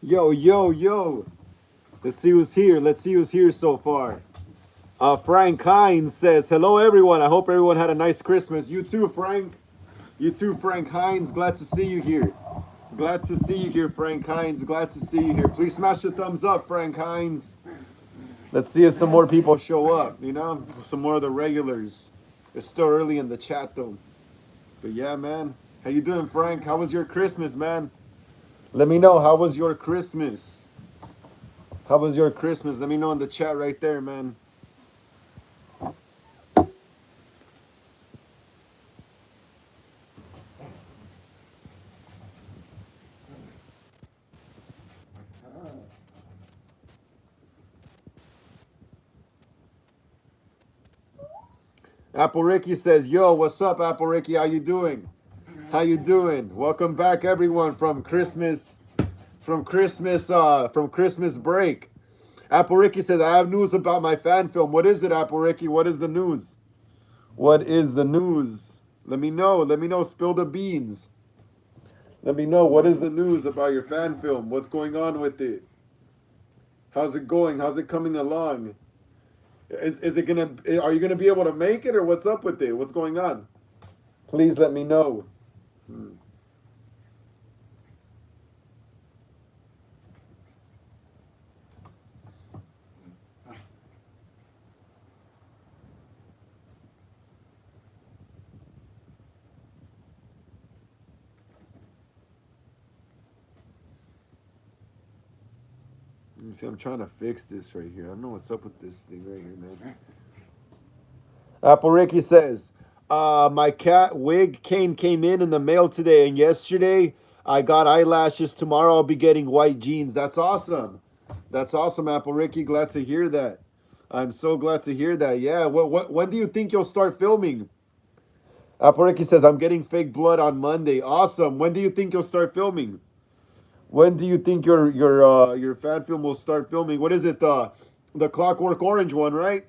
Yo, yo, yo. Let's see who's here. Let's see who's here so far. Frank Hines says, hello, everyone. I hope everyone had a nice Christmas. You too, Frank. You too, Frank Hines. Glad to see you here. Glad to see you here, Frank Hines. Glad to see you here. Please smash the thumbs up, Frank Hines. Let's see if some more people show up, some more of the regulars. It's still early in the chat, though. But yeah, man. How you doing, Frank? How was your Christmas, man? Let me know. How was your Christmas? How was your Christmas? Let me know in the chat right there, man. Apple Ricky says, "Yo, what's up, Apple Ricky? How you doing? How you doing? Welcome back, everyone, from Christmas break." Apple Ricky says, "I have news about my fan film. What is it, Apple Ricky? What is the news? What is the news? Let me know. Let me know. Spill the beans. Let me know. What is the news about your fan film? What's going on with it? How's it going? How's it coming along? Is it gonna? Are you gonna be able to make it, or what's up with it? What's going on? Please let me know." Hmm. Let me see. I'm trying to fix this right here. I don't know what's up with this thing right here, man. Apple Ricky says, my cat wig cane came in the mail today, and yesterday I got eyelashes. Tomorrow I'll be getting white jeans. That's awesome. That's awesome, Apple Ricky. Glad to hear that. I'm so glad to hear that. Yeah. When do you think you'll start filming? Apple Ricky says, I'm getting fake blood on Monday. Awesome. When do you think you'll start filming? When do you think your fan film will start filming? What is it? The Clockwork Orange one, right?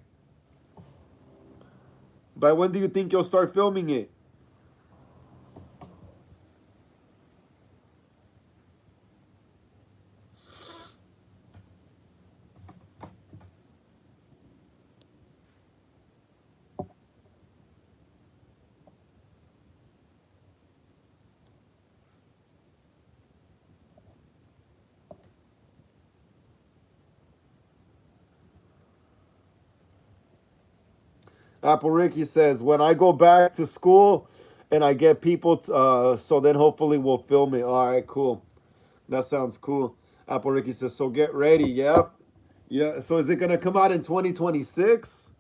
By when do you think you'll start filming it? Apple Ricky says, when I go back to school and I get people, so then hopefully we'll film it. All right, cool. That sounds cool. Apple Ricky says, so get ready. Yep. Yeah. So is it going to come out in 2026?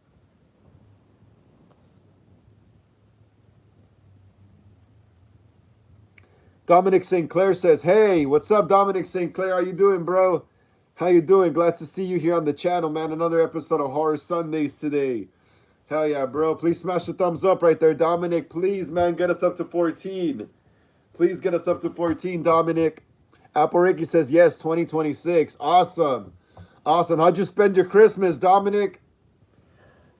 Dominic St. Clair says, hey, what's up, Dominic St. Clair? How you doing, bro? How you doing? Glad to see you here on the channel, man. Another episode of Horror Sundays today. Hell yeah, bro. Please smash the thumbs up right there, Dominic. Please, man, get us up to 14. Please get us up to 14, Dominic. Apple Ricky says, yes, 2026. Awesome. Awesome. How'd you spend your Christmas, Dominic?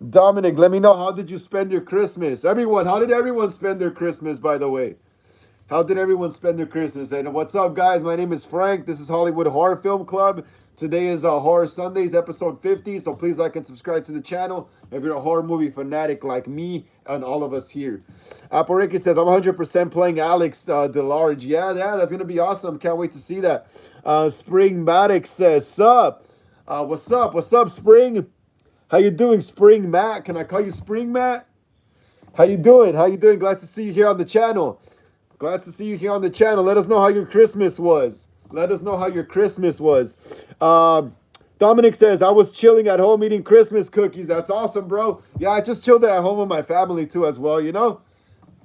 Dominic, let me know, how did you spend your Christmas? Everyone, how did everyone spend their Christmas, by the way? How did everyone spend their Christmas? And what's up, guys? My name is Frank. This is Hollywood Horror Film Club. Today is Horror Sundays, episode 50. So please like and subscribe to the channel if you're a horror movie fanatic like me and all of us here. Apple Ricky says, I'm 100% playing Alex DeLarge. Yeah, that's going to be awesome. Can't wait to see that. Spring Maddox says, sup? What's up? What's up, Spring? How you doing, Spring Matt? Can I call you Spring Matt? How you doing? How you doing? Glad to see you here on the channel. Glad to see you here on the channel. Let us know how your Christmas was. Let us know how your Christmas was. Dominic says, I was chilling at home eating Christmas cookies. That's awesome, bro. Yeah, I just chilled at home with my family too as well, you know?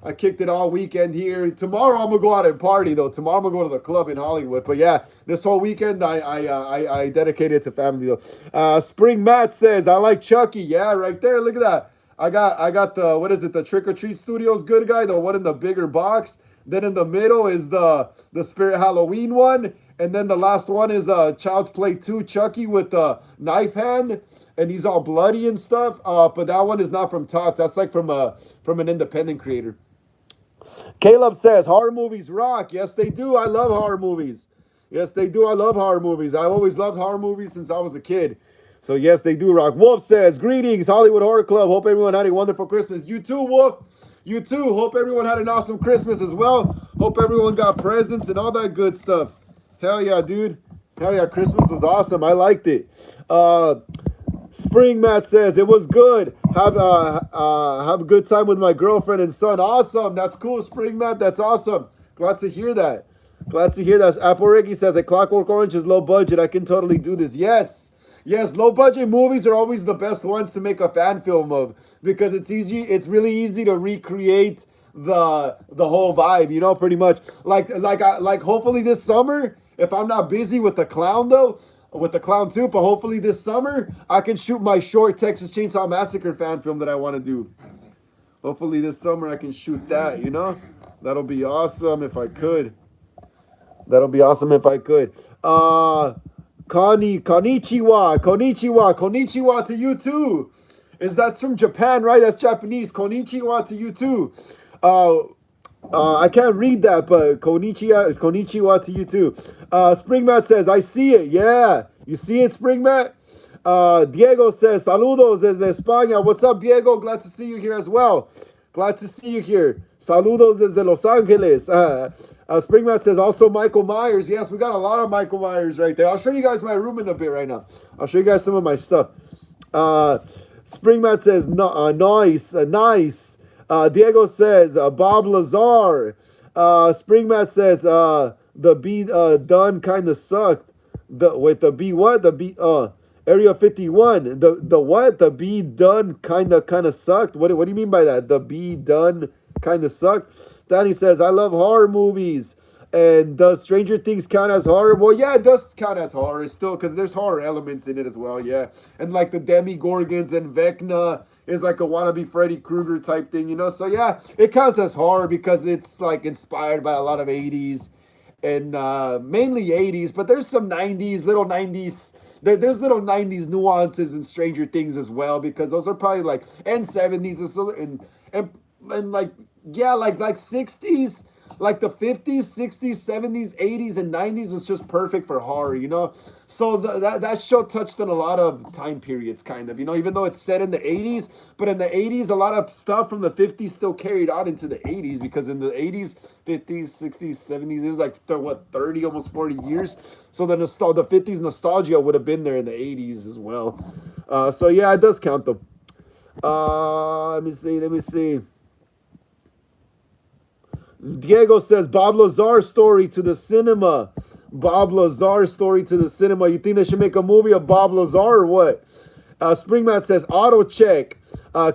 I kicked it all weekend here. Tomorrow I'm gonna go out and party though. Tomorrow I'm gonna go to the club in Hollywood. But yeah, this whole weekend I dedicated it to family though. Spring Matt says, I like Chucky. Yeah, right there. Look at that. I got the, what is it, the Trick or Treat Studios good guy, the one in the bigger box. Then in the middle is the Spirit Halloween one, and then the last one is Child's Play 2 Chucky with the knife hand, and he's all bloody and stuff. But that one is not from Tots. That's like from an independent creator. Caleb says horror movies rock. Yes, they do. I love horror movies. Yes, they do. I love horror movies. I always loved horror movies since I was a kid. So yes, they do rock. Wolf says, "Greetings, Hollywood Horror Club. Hope everyone had a wonderful Christmas. You too, Wolf. You too. Hope everyone had an awesome Christmas as well. Hope everyone got presents and all that good stuff. Hell yeah, dude. Hell yeah, Christmas was awesome. I liked it. Spring Matt says it was good. Have a good time with my girlfriend and son. Awesome. That's cool, Spring Matt. That's awesome. Glad to hear that. Glad to hear that. Apple Ricky says a Clockwork Orange is low budget. I can totally do this. Yes. Yes, low budget movies are always the best ones to make a fan film of because it's easy. It's really easy to recreate the whole vibe. You know, pretty much. Like hopefully this summer, if I'm not busy with the clown though, with the clown too, but hopefully this summer I can shoot my short Texas Chainsaw Massacre fan film that I want to do. Hopefully this summer I can shoot that. You know, that'll be awesome if I could. That'll be awesome if I could. Konnichiwa to you too. That's from Japan, right? That's Japanese. Konnichiwa to you too. Uh, I can't read that, but konnichiwa to you too. Springmat says, I see it. Yeah. You see it, Springmat? Diego says, saludos desde España. What's up, Diego? Glad to see you here as well. Glad to see you here. Saludos desde Los Angeles. Springmat says, also Michael Myers. Yes, we got a lot of Michael Myers right there. I'll show you guys my room in a bit right now. I'll show you guys some of my stuff. Springmat says, nice. Diego says, Bob Lazar. Springmat says, the B done kind of sucked. The B what? The B Area 51. The what? The B done kind of sucked. What do you mean by that? The B done kind of sucked. Danny says, I love horror movies. And does Stranger Things count as horror? Well, yeah, it does count as horror still, because there's horror elements in it as well, yeah. And like the Demogorgons and Vecna is like a wannabe Freddy Krueger type thing, you know? So yeah, it counts as horror because it's like inspired by a lot of 80s and mainly 80s, but there's some 90s, little 90s. There's little 90s nuances in Stranger Things as well, because those are probably like, and 70s and like, yeah, like 60s, like the 50s, 60s, 70s, 80s, and 90s was just perfect for horror, you know? So that show touched on a lot of time periods, kind of, you know, even though it's set in the 80s, but in the 80s, a lot of stuff from the 50s still carried on into the 80s, because in the 80s, 50s, 60s, 70s, it was like, 30, almost 40 years. So the 50s nostalgia would have been there in the 80s as well. So yeah, it does count them. Let me see. Diego says, Bob Lazar story to the cinema. Bob Lazar story to the cinema. You think they should make a movie of Bob Lazar or what? Springmat says, auto check.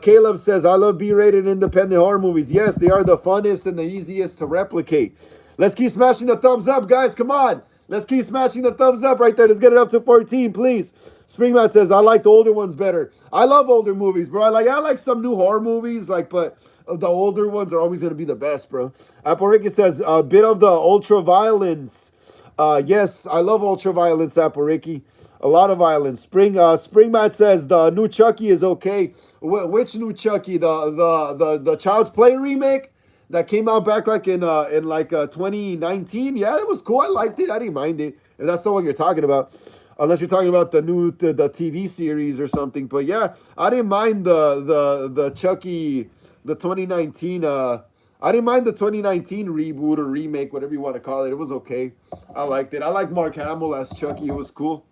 Caleb says, I love B-rated independent horror movies. Yes, they are the funnest and the easiest to replicate. Let's keep smashing the thumbs up, guys. Come on. Let's keep smashing the thumbs up right there. Let's get it up to 14, please. Springmat says, I like the older ones better. I love older movies, bro. I like some new horror movies, but the older ones are always going to be the best, bro. Apple Ricky says, a bit of the ultra violence. Yes, I love ultra violence, Apple Ricky. A lot of violence. Springmat says the new Chucky is okay. Which new Chucky? The Child's Play remake that came out back like in 2019. Yeah, it was cool. I liked it. I didn't mind it. If that's the one you're talking about. Unless you're talking about the TV series or something. But yeah, I didn't mind the Chucky, the 2019 I didn't mind the 2019 reboot or remake, whatever you want to call it. It was okay. I liked it. I like Mark Hamill as Chucky. It was cool.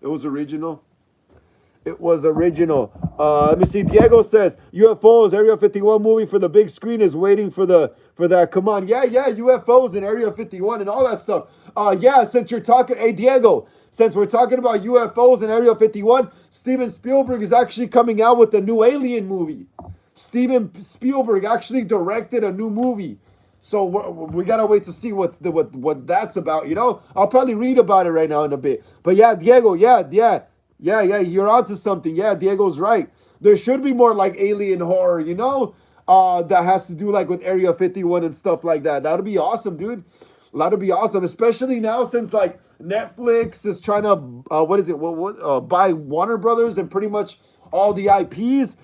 It was original. It was original. Let me see. Diego says UFOs Area 51 movie for the big screen is waiting for that. Come on, yeah, UFOs in Area 51 and all that stuff. Yeah, since you're talking, hey Diego, since we're talking about UFOs in Area 51, Steven Spielberg is actually coming out with a new Alien movie. Steven Spielberg actually directed a new movie. So we gotta wait to see what that's about. You know, I'll probably read about it right now in a bit. But yeah, Diego, yeah, you're onto something. Yeah, Diego's right. There should be more like alien horror, you know, that has to do like with Area 51 and stuff like that. That'd be awesome, dude. That'd be awesome, especially now since like Netflix is trying to buy Warner Brothers and pretty much all the IPs.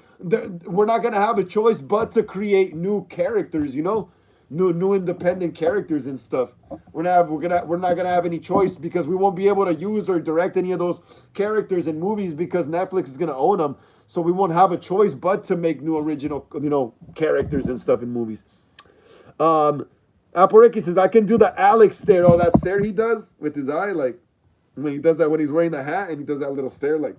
We're not gonna have a choice but to create new characters, you know. new independent characters and stuff. We're not gonna have any choice because we won't be able to use or direct any of those characters in movies because Netflix is gonna own them. So we won't have a choice but to make new original, characters and stuff in movies. Apple Ricky says I can do the Alex stare. Oh, that stare he does with his eye, like when he does that when he's wearing the hat and he does that little stare, like.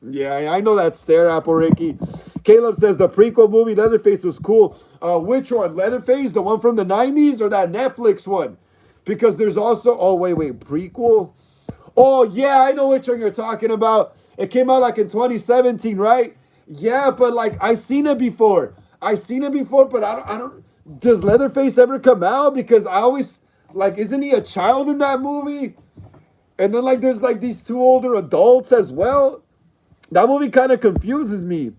Yeah, I know that stare, Apple Ricky. Caleb says the prequel movie Leatherface was cool. Which one? Leatherface, the one from the 90s or that Netflix one? Because there's also, oh, wait, prequel? Oh, yeah, I know which one you're talking about. It came out like in 2017, right? Yeah, but like I seen it before. But I don't, does Leatherface ever come out? Because I always, like, isn't he a child in that movie? And then like there's like these two older adults as well. That movie kind of confuses me.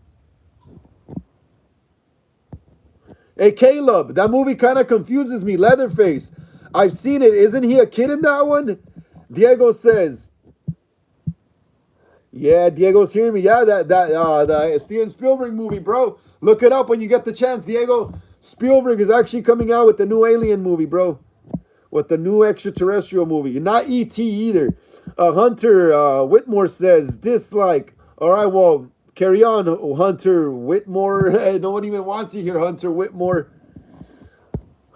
Hey, Caleb, that movie kind of confuses me. Leatherface. I've seen it. Isn't he a kid in that one? Diego says. Yeah, Diego's hearing me. Yeah, the Steven Spielberg movie, bro. Look it up when you get the chance. Diego Spielberg is actually coming out with the new Alien movie, bro. With the new extraterrestrial movie. Not E.T. either. Hunter Whitmore says, dislike. All right, well, carry on, Hunter Whitmore. Hey, no one even wants you here, Hunter Whitmore.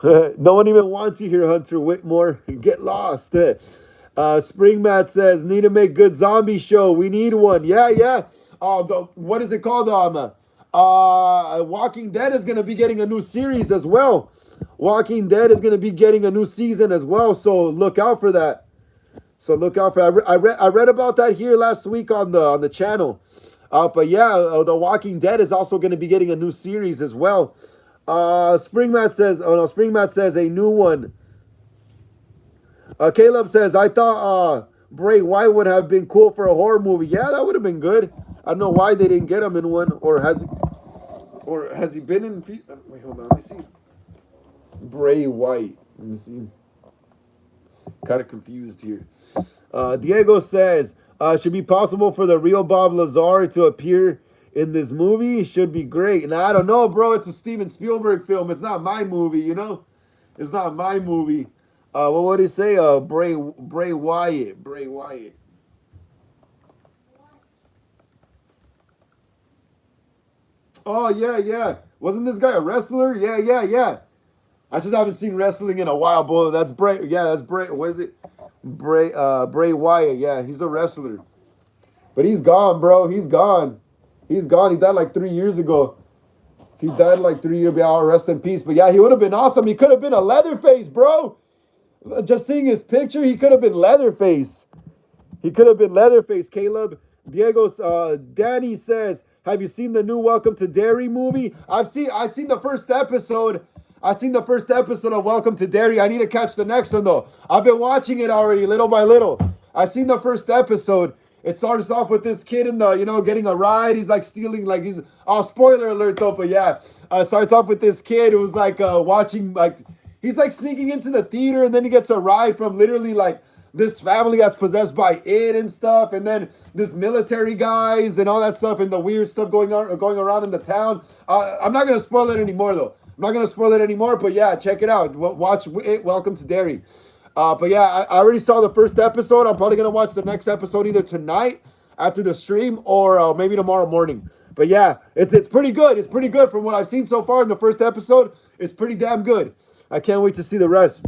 No one even wants you here, Hunter Whitmore. Get lost. Springmat says, need to make good zombie show. We need one. Yeah. What is it called? Walking Dead is going to be getting a new series as well. Walking Dead is going to be getting a new season as well. So look out for that. I read about that here last week on the channel. But yeah, The Walking Dead is also going to be getting a new series as well. Springmat says a new one. Caleb says, I thought Bray Wyatt would have been cool for a horror movie. Yeah, that would have been good. I don't know why they didn't get him in one, or has he been in? Wait, hold on, let me see. Bray Wyatt. Let me see. Kind of confused here. Diego says, should be possible for the real Bob Lazar to appear in this movie. Should be great. And I don't know, bro. It's a Steven Spielberg film. It's not my movie, It's not my movie. What would he say? Bray Wyatt. Oh, yeah. Wasn't this guy a wrestler? Yeah. I just haven't seen wrestling in a while, boy. That's Bray. Yeah, that's Bray. What is it? Bray Wyatt. Yeah, he's a wrestler. But he's gone, bro. He's gone. He died like 3 years ago. Rest in peace. But yeah, he would have been awesome. He could have been a Leatherface, bro. Just seeing his picture, he could have been Leatherface. Caleb. Danny says, have you seen the new Welcome to Derry movie? I've seen the first episode. Of Welcome to Derry. I need to catch the next one, though. I've been watching it already, little by little. I've seen the first episode. It starts off with this kid in the, getting a ride. He's like stealing, like he's, spoiler alert though, but yeah. Starts off with this kid who's like watching, like, he's like sneaking into the theater and then he gets a ride from literally like this family that's possessed by it and stuff. And then this military guys and all that stuff and the weird stuff going around in the town. I'm not going to spoil it anymore though. But yeah, check it out. Watch it, Welcome to Derry. But yeah, I already saw the first episode. I'm probably going to watch the next episode either tonight after the stream or maybe tomorrow morning. But yeah, it's pretty good. It's pretty good from what I've seen so far in the first episode. It's pretty damn good. I can't wait to see the rest.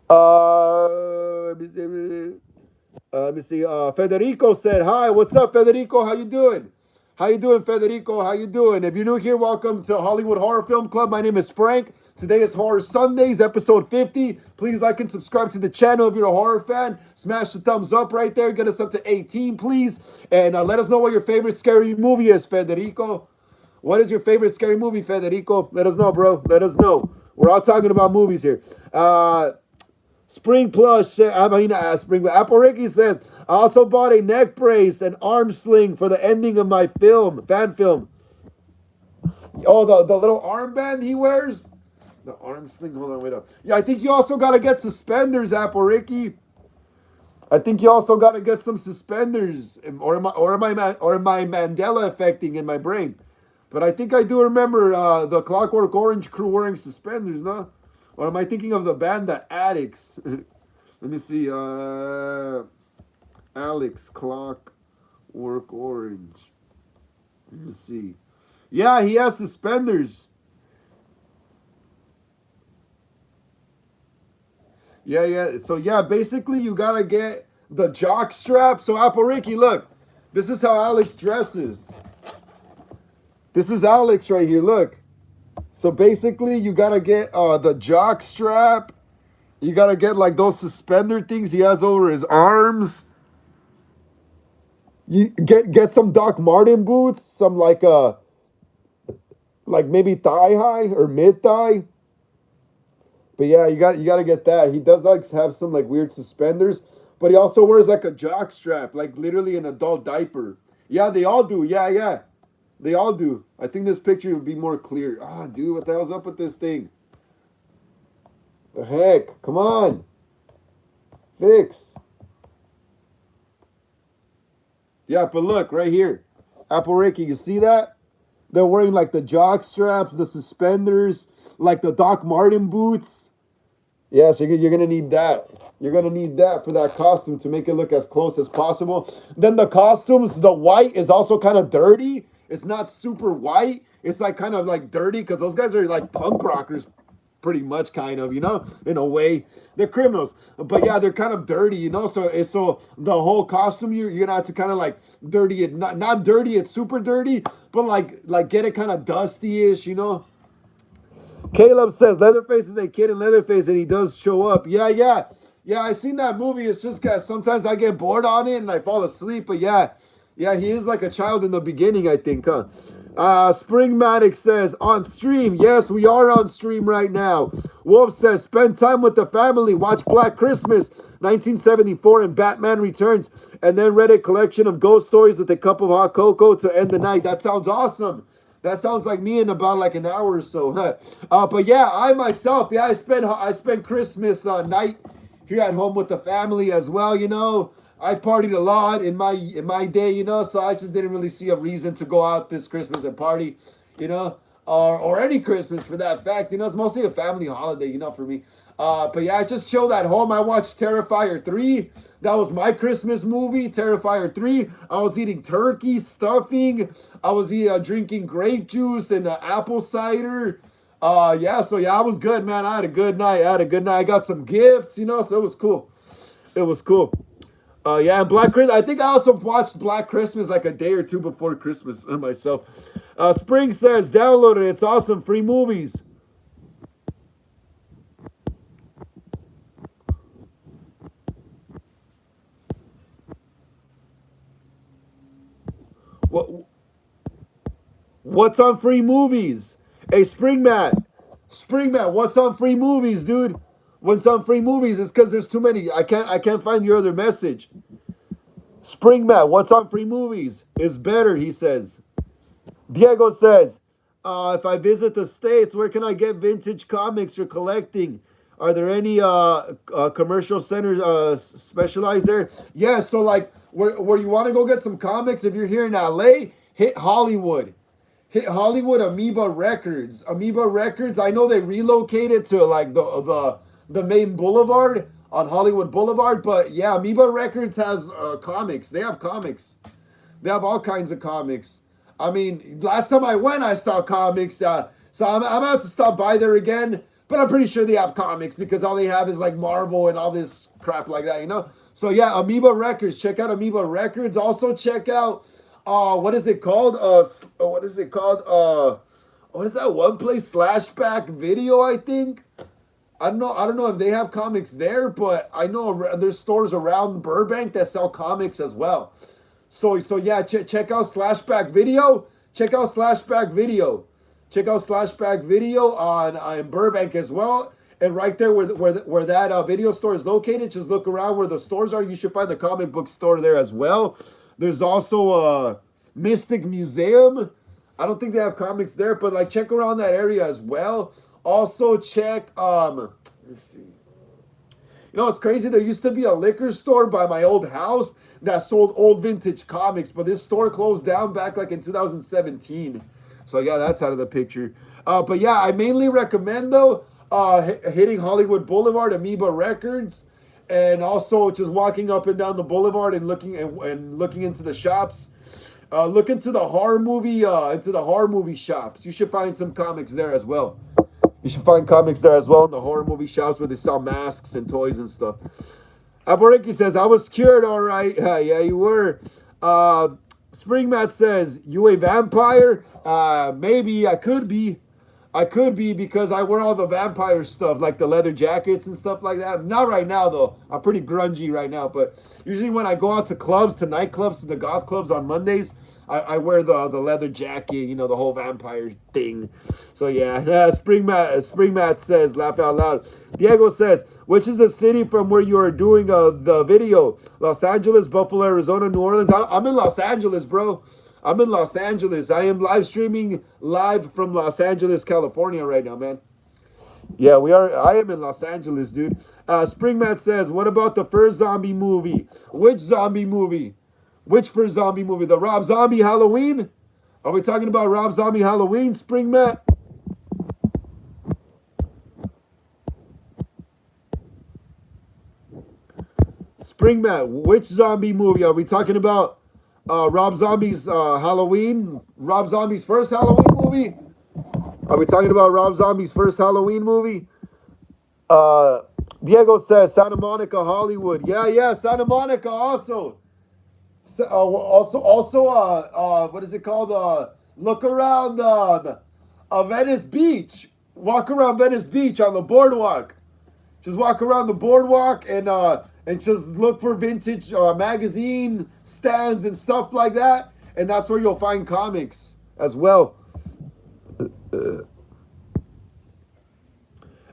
Let me see. Federico said, hi, what's up, Federico? How you doing? Federico? How you doing? If you're new here, welcome to Hollywood Horror Film Club. My name is Frank. Today is Horror Sundays, episode 50. Please like and subscribe to the channel if you're a horror fan. Smash the thumbs up right there. Get us up to 18, please. And let us know what your favorite scary movie is, Federico. What is your favorite scary movie, Federico? Let us know, bro. Let us know. We're all talking about movies here. Apple Ricky says, I also bought a neck brace and arm sling for the ending of my fan film. Oh, the little armband he wears? The arm sling, hold on, wait up. Yeah, I think you also got to get suspenders, Apple Ricky. I think you also got to get some suspenders. Or am I Mandela affecting in my brain? But I think I do remember the Clockwork Orange crew wearing suspenders, no? Or am I thinking of the band The Addicts? Let me see. Alex Clock Work Orange. Let me see. Yeah, he has suspenders. Yeah, yeah. So yeah, basically you gotta get the jock strap. So Apple Ricky, look, this is how Alex dresses. This is Alex right here. Look. So basically, you gotta get the jock strap. You gotta get like those suspender things he has over his arms. You get some Doc Martin boots, some like maybe thigh high or mid thigh. But yeah, you gotta get that. He does like have some like weird suspenders, but he also wears like a jock strap, like literally an adult diaper. Yeah, they all do. Yeah, yeah, they all do. I think this picture would be more clear. Ah, dude, what the hell's up with this thing? The heck? Come on, fix. Yeah, but look right here, Apple Ricky. You see that? They're wearing like the jock straps, the suspenders, like the Doc Martin boots. Yeah, so you're gonna need that. You're gonna need that for that costume to make it look as close as possible. Then the costumes, the white is also kind of dirty. It's not super white. It's like kind of like dirty because those guys are like punk rockers, pretty much, kind of, in a way. They're criminals, but yeah, they're kind of dirty, So the whole costume, you're gonna have to kind of like dirty it, not dirty, it's super dirty, but like get it kind of dusty-ish. Caleb says Leatherface is a kid in Leatherface, and he does show up. Yeah, yeah, yeah. I seen that movie. It's just guys. Sometimes I get bored on it and I fall asleep. But yeah, yeah, he is like a child in the beginning, I think, huh? Springmatic says on stream. Yes, we are on stream right now. Wolf says spend time with the family. Watch Black Christmas, 1974, and Batman Returns, and then read a collection of ghost stories with a cup of hot cocoa to end the night. That sounds awesome. That sounds like me in about like an hour or so. But yeah, I myself, yeah, I spent Christmas night here at home with the family as well. I partied a lot in my day. So I just didn't really see a reason to go out this Christmas and party. You know, or any Christmas for that fact. It's mostly a family holiday. For me. But yeah, I just chilled at home. I watched Terrifier 3. That was my Christmas movie, Terrifier 3. I was eating turkey stuffing. I was drinking grape juice and apple cider. Yeah, so yeah, I was good, man. I had a good night. I got some gifts, so it was cool. It was cool. Yeah, and Black Christmas. I think I also watched Black Christmas like a day or two before Christmas myself. Spring says, download it. It's awesome. Free movies. What what's on free movies? Hey, Spring Mat, what's on free movies, dude? What's on free movies? It's because there's too many. I can't find your other message. Spring Mat, what's on free movies? Is better, he says. Diego says, if I visit the States, where can I get vintage comics you're collecting? Are there any commercial centers specialized there? Yeah, so like where you want to go get some comics, if you're here in LA, hit Hollywood. Hit Hollywood Amoeba Records. Amoeba Records, I know they relocated to like the main boulevard on Hollywood Boulevard, but yeah, Amoeba Records has comics. They have comics. They have all kinds of comics. I mean, last time I went, I saw comics. So I'm about to stop by there again. But I'm pretty sure they have comics because all they have is like Marvel and all this crap like that. So yeah, Amoeba Records. Check out Amoeba Records. Also check out, what is it called? What is it called? What is that one place? Slashback Video, I think. I don't know. I don't know if they have comics there, but I know there's stores around Burbank that sell comics as well. So yeah, check out Slashback Video. Check out Slashback Video. Check out Slashback Video on Burbank as well. And right there where that video store is located, just look around where the stores are. You should find the comic book store there as well. There's also a Mystic Museum. I don't think they have comics there, but like check around that area as well. Also check let's see. It's crazy. There used to be a liquor store by my old house that sold old vintage comics, but this store closed down back like in 2017. So yeah, that's out of the picture. But yeah, I mainly recommend though, hitting Hollywood Boulevard, Amoeba Records, and also just walking up and down the boulevard and looking into the shops. Look into the horror movie shops. You should find some comics there as well. You should find comics there as well in the horror movie shops where they sell masks and toys and stuff. Aboriki says, I was cured, all right. Yeah, you were. Springmat says, you a vampire? Maybe I could be. I could be because I wear all the vampire stuff, like the leather jackets and stuff like that. Not right now, though. I'm pretty grungy right now. But usually when I go out to clubs, to nightclubs, to the goth clubs on Mondays, I wear the leather jacket, you know, the whole vampire thing. So, yeah. Springmat says, laugh out loud. Diego says, which is the city from where you are doing the video? Los Angeles, Buffalo, Arizona, New Orleans? I'm in Los Angeles, bro. I'm in Los Angeles. I am live streaming live from Los Angeles, California right now, man. Yeah, we are. I am in Los Angeles, dude. Springmat says, what about the first zombie movie? Which zombie movie? Which first zombie movie? The Rob Zombie Halloween? Are we talking about Rob Zombie Halloween, Springmat? Springmat, which zombie movie? Are we talking about Rob Zombie's Halloween? Rob Zombie's first Halloween movie? Are we talking about Rob Zombie's first Halloween movie? Diego says Santa Monica, Hollywood. Yeah, Santa Monica also. What is it called? Look around Venice Beach. Walk around Venice Beach on the boardwalk. Just walk around the boardwalk and just look for vintage magazine stands and stuff like that. And that's where you'll find comics as well.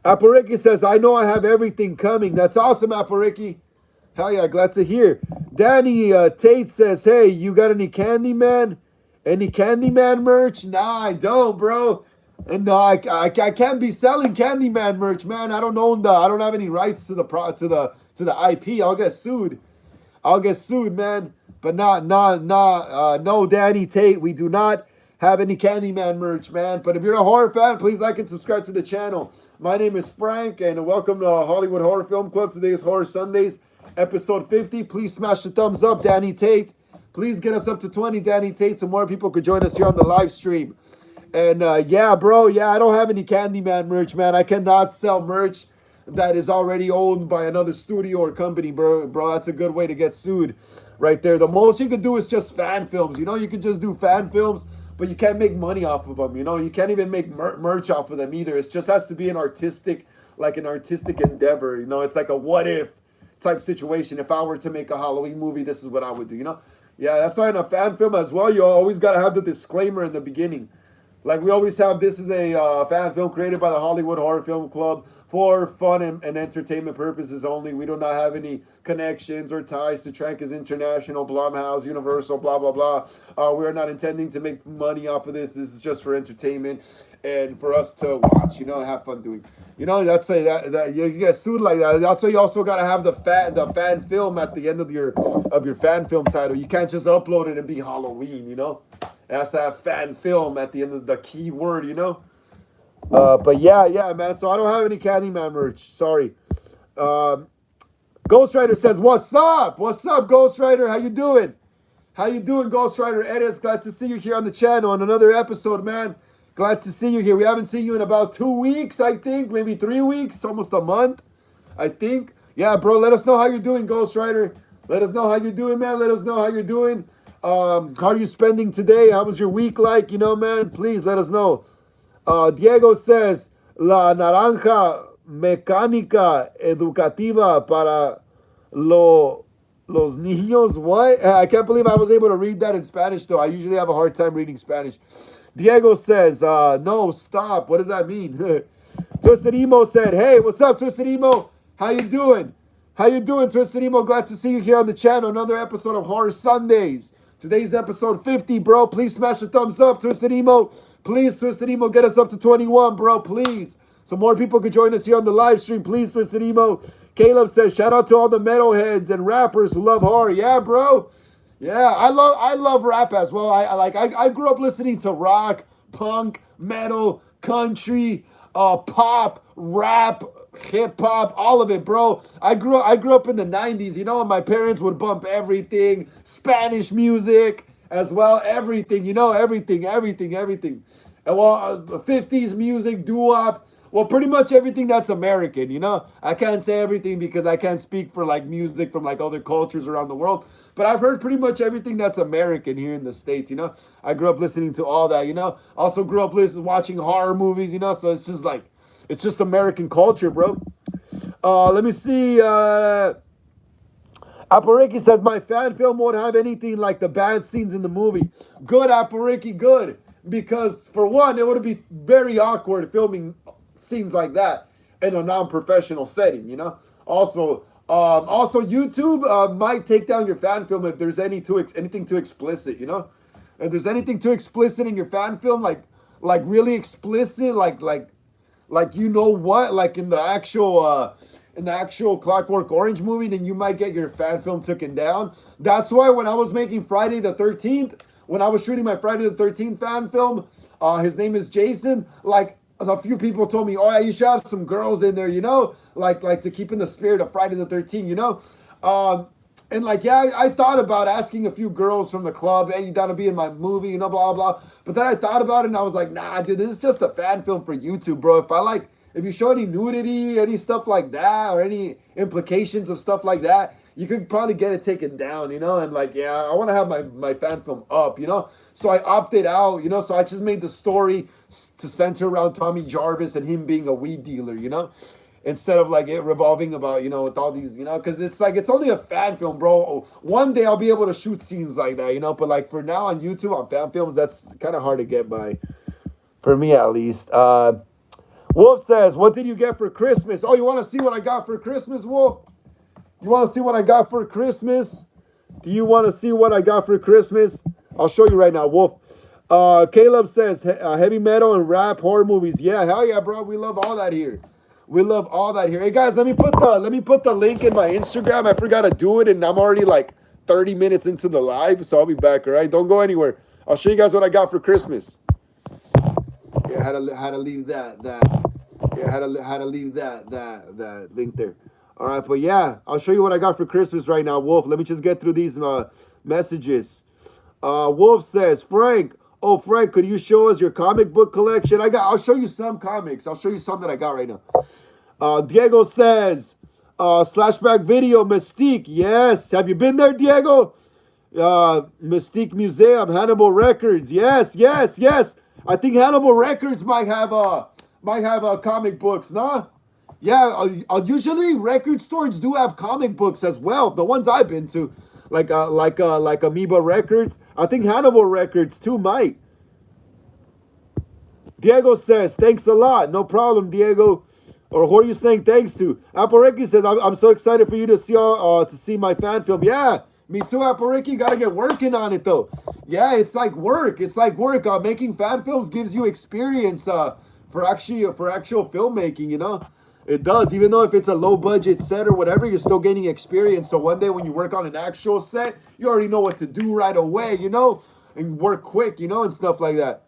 Apariki says, I know I have everything coming. That's awesome, Apariki. Hell yeah, glad to hear. Danny Tate says, hey, you got any Candyman? Any Candyman merch? Nah, I don't, bro. And no, I can't be selling Candyman merch, man. I don't have any rights to the IP. I'll get sued. Man. But no, Danny Tate. We do not have any Candyman merch, man. But if you're a horror fan, please like and subscribe to the channel. My name is Frank, and welcome to Hollywood Horror Film Club. Today is Horror Sundays, episode 50. Please smash the thumbs up, Danny Tate. Please get us up to 20, Danny Tate, so more people could join us here on the live stream. And yeah, bro, I don't have any Candyman merch, man. I cannot sell merch that is already owned by another studio or company, bro. That's a good way to get sued right there. The most you could do is just fan films. You know, you could just do fan films, but you can't make money off of them. You know, you can't even make merch off of them either. It just has to be an artistic endeavor. You know, it's like a what if type situation. If I were to make a Halloween movie, this is what I would do, you know? Yeah, that's why in a fan film as well, you always got to have the disclaimer in the beginning. Like we always have, this is a fan film created by the Hollywood Horror Film Club for fun and entertainment purposes only. We do not have any connections or ties to Trancas International, Blumhouse, Universal, blah, blah, blah. We are not intending to make money off of this. This is just for entertainment and for us to watch, you know, have fun doing. You know, that's that you get sued like that. That's why you also got to have the fan film at the end of your fan film title. You can't just upload it and be Halloween, you know? It has to have fan film at the end of the key word, you know? But yeah, man. So I don't have any Candyman merch. Sorry. Ghost Rider says, what's up? What's up, Ghost Rider? How you doing? How you doing, Ghost Rider? Edits, glad to see you here on the channel on another episode, man. Glad to see you here. We haven't seen you in about 2 weeks, I think. Maybe 3 weeks. Almost a month, I think. Yeah, bro. Let us know how you're doing, Ghost Rider. Let us know how you're doing, man. Let us know how you're doing. How are you spending today? How was your week like? You know, man, please let us know. Diego says, la naranja mecánica educativa para los niños. What? I can't believe I was able to read that in Spanish, though. I usually have a hard time reading Spanish. Diego says, no, stop. What does that mean? Twisted Emo said, hey, what's up, Twisted Emo? How you doing? How you doing, Twisted Emo? Glad to see you here on the channel. Another episode of Horror Sundays. Today's episode 50, bro. Please smash the thumbs up, Twisted Emo. Please, Twisted Emo, get us up to 21, bro. Please. So more people could join us here on the live stream. Please, Twisted Emo. Caleb says, shout out to all the metalheads and rappers who love horror. Yeah, bro. Yeah, I love rap as well. I grew up listening to rock, punk, metal, country, pop, rap, hip hop, all of it, bro. I grew up in the 90s, you know, and my parents would bump everything, Spanish music as well, everything, you know, everything. And well, 50s music, doo-wop, well, pretty much everything that's American, you know. I can't say everything because I can't speak for like music from like other cultures around the world. But I've heard pretty much everything that's American here in the States, you know. I grew up listening to all that, you know. Also grew up listening, watching horror movies, you know. So it's just like, it's just American culture, bro. Let me see. Apariki says my fan film won't have anything like the bad scenes in the movie. Good, Apariki, good. Because for one, it would be very awkward filming scenes like that in a non-professional setting, you know. Also, YouTube might take down your fan film if there's anything too explicit, you know. If there's anything too explicit in your fan film, like really explicit, like you know what, like in the actual Clockwork Orange movie, then you might get your fan film taken down. That's why when I was making Friday the 13th, when I was shooting my Friday the 13th fan film, his name is Jason. Like a few people told me, oh yeah, you should have some girls in there, you know, like to keep in the spirit of Friday the 13th, you know. And like, yeah, I thought about asking a few girls from the club, hey, you down to be in my movie, you know, blah, blah, blah. But then I thought about it and I was like, nah, dude, this is just a fan film for YouTube, bro. If you show any nudity, any stuff like that, or any implications of stuff like that, you could probably get it taken down, you know? And like, yeah, I want to have my fan film up, you know? So I opted out, you know? So I just made the story to center around Tommy Jarvis and him being a weed dealer, you know? Instead of like it revolving about, you know, with all these, you know, because it's like, it's only a fan film, bro. One day I'll be able to shoot scenes like that, you know? But like for now on YouTube, on fan films, that's kind of hard to get by, for me at least. Wolf says, what did you get for Christmas? Oh, you want to see what I got for Christmas, Wolf? You want to see what I got for Christmas? Do you want to see what I got for Christmas? I'll show you right now, Wolf. Caleb says, heavy metal and rap horror movies. Yeah, hell yeah, bro. We love all that here. We love all that here. Hey, guys, let me put the link in my Instagram. I forgot to do it, and I'm already like 30 minutes into the live, so I'll be back, all right? Don't go anywhere. I'll show you guys what I got for Christmas. Yeah, had to leave that. Yeah, had to leave that link there. All right, but yeah, I'll show you what I got for Christmas right now, Wolf. Let me just get through these messages. Wolf says, Frank, could you show us your comic book collection? I'll show you some comics. I'll show you some that I got right now. Diego says, Slashback Video, Mystique. Yes. Have you been there, Diego? Mystique Museum, Hannibal Records. Yes. I think Hannibal Records might have comic books, nah? Yeah, usually record stores do have comic books as well. The ones I've been to, like Amoeba Records. I think Hannibal Records too might. Diego says, thanks a lot. No problem, Diego. Or who are you saying thanks to? Apareki says, I'm so excited for you to see my fan film. Yeah, me too, Apareki. Gotta get working on it though. Yeah, it's like work. Making fan films gives you experience for actual filmmaking, you know. It does, even though if it's a low budget set or whatever, you're still gaining experience. So one day when you work on an actual set, you already know what to do right away, you know, and work quick, you know, and stuff like that.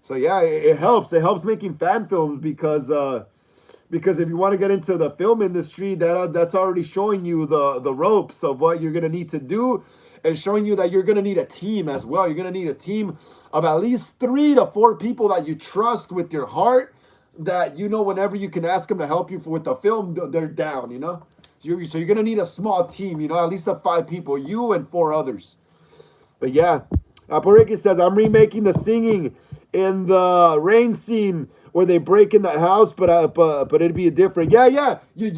So yeah, it helps. It helps making fan films because if you want to get into the film industry, that's already showing you the ropes of what you're gonna need to do, and showing you that you're gonna need a team as well. You're gonna need a team of at least 3 to 4 people that you trust with your heart, that you know whenever you can ask them to help you with the film, they're down, you know. So you're gonna need a small team, you know, at least of 5 people, you and 4 others. But yeah, Apariki says, I'm remaking the singing in the rain scene where they break in the house, but it'd be a different. Yeah. You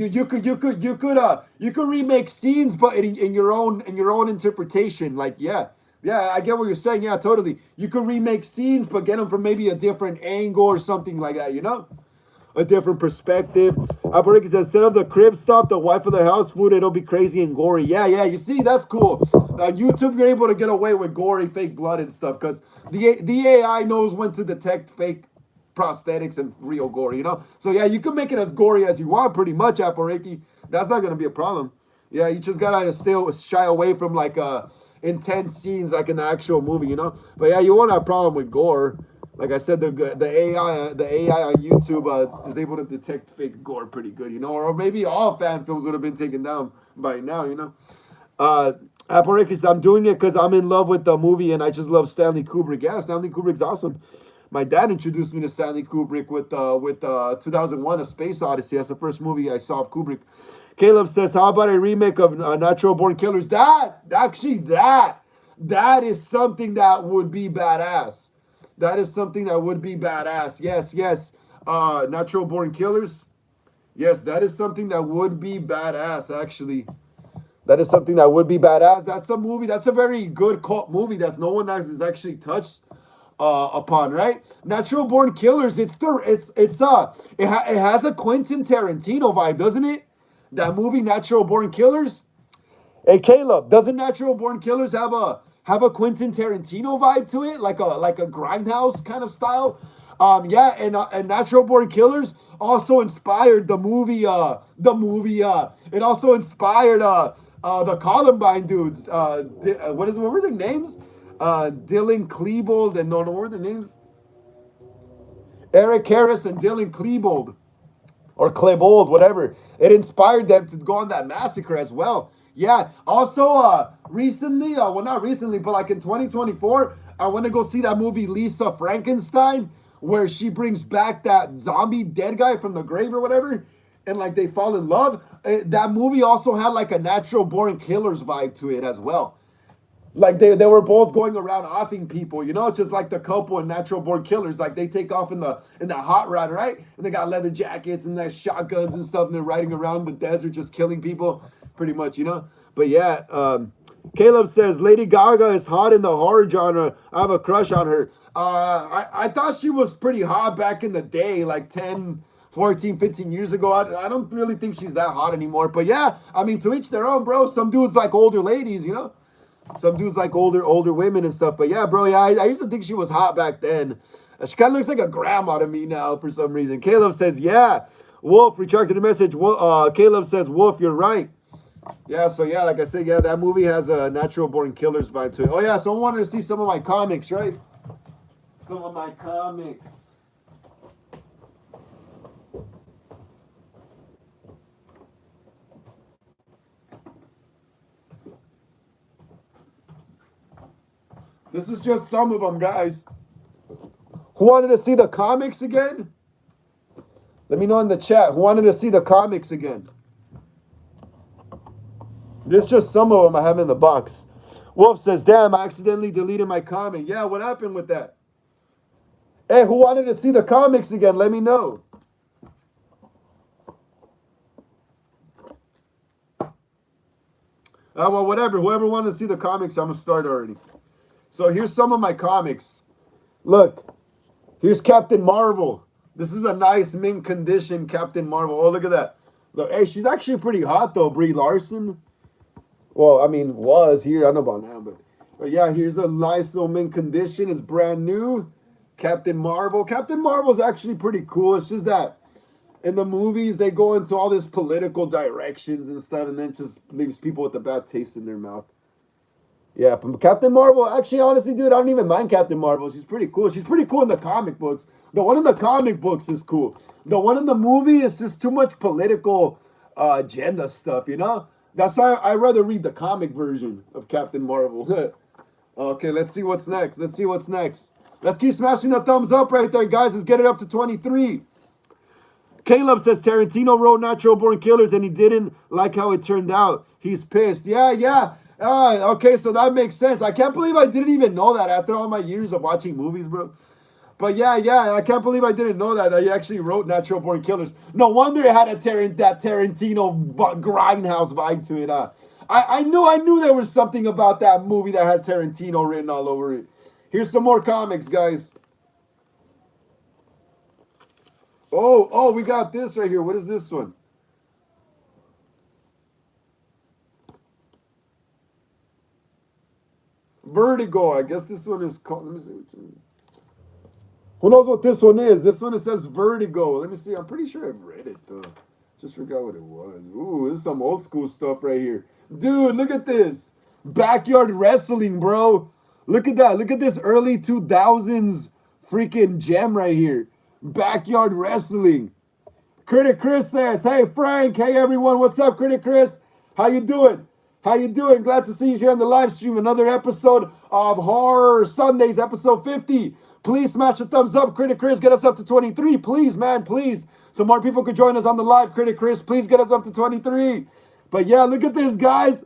could remake scenes, but in your own interpretation. Like yeah, I get what you're saying. Yeah, totally. You could remake scenes, but get them from maybe a different angle or something like that. You know, a different perspective. Apariki says, instead of the crib stop, the wife of the house food, it'll be crazy and gory. Yeah. You see, that's cool. YouTube, you're able to get away with gory, fake blood and stuff because the AI knows when to detect fake prosthetics and real gory, you know? So yeah, you can make it as gory as you want pretty much, Apariki. That's not going to be a problem. Yeah, you just got to shy away from like intense scenes like in the actual movie, you know? But yeah, you won't have a problem with gore. Like I said, the AI on YouTube is able to detect fake gore pretty good, or maybe all fan films would have been taken down by now. Uh, Aparikis, I'm doing it because I'm in love with the movie and I just love Stanley Kubrick. Yeah, Stanley Kubrick's awesome. My dad introduced me to Stanley Kubrick with 2001: A Space Odyssey. That's the first movie I saw of Kubrick. Caleb says, "How about a remake of Natural Born Killers?" That is something that would be badass. That is something that would be badass. Yes, yes. Natural Born Killers. Yes, that is something that would be badass. Actually, that is something that would be badass. That's a movie. That's a very good cult movie that no one has actually touched upon, right? Natural Born Killers. It has a Quentin Tarantino vibe, doesn't it? That movie, Natural Born Killers. Hey Caleb, doesn't Natural Born Killers have a Quentin Tarantino vibe to it, like a grindhouse kind of style? Yeah, and Natural Born Killers also inspired it also inspired the Columbine dudes. What were their names? Dylan Klebold and no, what were their names? Eric Harris and Dylan Klebold or Klebold, whatever. It inspired them to go on that massacre as well. Yeah. Also, recently, well, not recently, but like in 2024, I want to go see that movie Lisa Frankenstein, where she brings back that zombie dead guy from the grave or whatever, and like they fall in love. That movie also had like a Natural Born Killers vibe to it as well. Like they were both going around offing people, just like the couple in Natural Born Killers. Like they take off in the hot rod, right? And they got leather jackets and their shotguns and stuff, and they're riding around the desert just killing people, pretty much. But yeah, Caleb says Lady Gaga is hot in the horror genre. I have a crush on her. I thought she was pretty hot back in the day, like 10, 14, 15 years ago. I don't really think she's that hot anymore. But yeah, I mean, to each their own, bro. Some dudes like older ladies. Some dudes like older women and stuff. But yeah, bro, yeah, I used to think she was hot back then. She kind of looks like a grandma to me now for some reason. Caleb says, yeah. Wolf, retracted the message. Caleb says, Wolf, you're right. Yeah, so yeah, like I said, yeah, that movie has a Natural Born Killers vibe to it. Oh yeah, someone wanted to see some of my comics, right? Some of my comics. This is just some of them, guys. Who wanted to see the comics again? Let me know in the chat. Who wanted to see the comics again? There's just some of them I have in the box. Wolf says, damn, I accidentally deleted my comment. Yeah, what happened with that? Hey, who wanted to see the comics again? Let me know. Well, whatever. Whoever wanted to see the comics, I'm going to start already. So here's some of my comics. Look, here's Captain Marvel. This is a nice mint condition Captain Marvel. Oh, look at that. Look, hey, she's actually pretty hot though, Brie Larson. Well, I mean, was here. I don't know about now, but yeah, here's a nice little mint condition. It's brand new. Captain Marvel. Captain Marvel's actually pretty cool. It's just that in the movies they go into all this political directions and stuff, and then just leaves people with a bad taste in their mouth. Yeah, but Captain Marvel, actually, honestly, dude, I don't even mind Captain Marvel. She's pretty cool. She's pretty cool in the comic books. The one in the comic books is cool. The one in the movie is just too much political agenda stuff. That's why I'd rather read the comic version of Captain Marvel. Okay, let's see what's next. Let's keep smashing the thumbs up right there, guys. Let's get it up to 23. Caleb says Tarantino wrote Natural Born Killers and he didn't like how it turned out. He's pissed. Yeah. Okay, so that makes sense. I can't believe I didn't even know that after all my years of watching movies, bro. But yeah, I can't believe I didn't know that he actually wrote Natural Born Killers. No wonder it had that Tarantino grindhouse vibe to it. I knew there was something about that movie that had Tarantino written all over it. Here's some more comics, guys. Oh, we got this right here. What is this one? Vertigo. I guess this one is called. Let me see which one is. Who knows what this one is? This one it says Vertigo. Let me see. I'm pretty sure I've read it though. Just forgot what it was. Ooh, this is some old school stuff right here. Dude, look at this. Backyard wrestling, bro. Look at that. Look at this early 2000s freaking gem right here. Backyard wrestling. Critic Chris says, hey Frank, hey everyone, what's up, Critic Chris? How you doing? How you doing? Glad to see you here on the live stream. Another episode of Horror Sundays, episode 50. Please smash the thumbs up, Critic Chris. Get us up to 23. Please, man, please. So more people could join us on the live, Critic Chris. Please get us up to 23. But yeah, look at this, guys.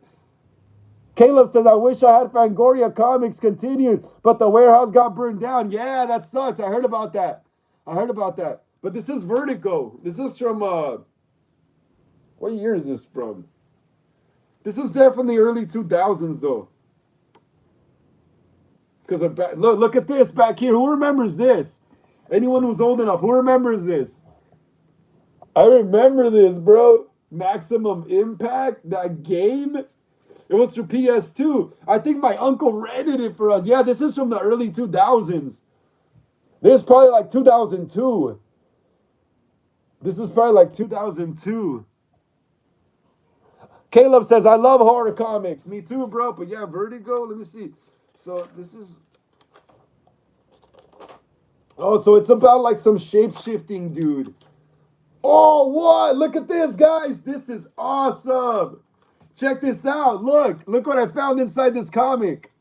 Caleb says, I wish I had Fangoria Comics continued, but the warehouse got burned down. Yeah, that sucks. I heard about that. But this is Vertigo. This is from, what year is this from? This is definitely early 2000s, though. Because look at this back here. Who remembers this? Anyone who's old enough, who remembers this? I remember this, bro. Maximum Impact, that game. It was for PS2. I think my uncle rented it for us. Yeah, this is from the early 2000s. This is probably like 2002. This is probably like 2002. Caleb says, I love horror comics. Me too, bro. But yeah, Vertigo. Let me see. So this is... Oh, so it's about like some shape-shifting dude. Oh, what? Look at this, guys. This is awesome. Check this out. Look what I found inside this comic.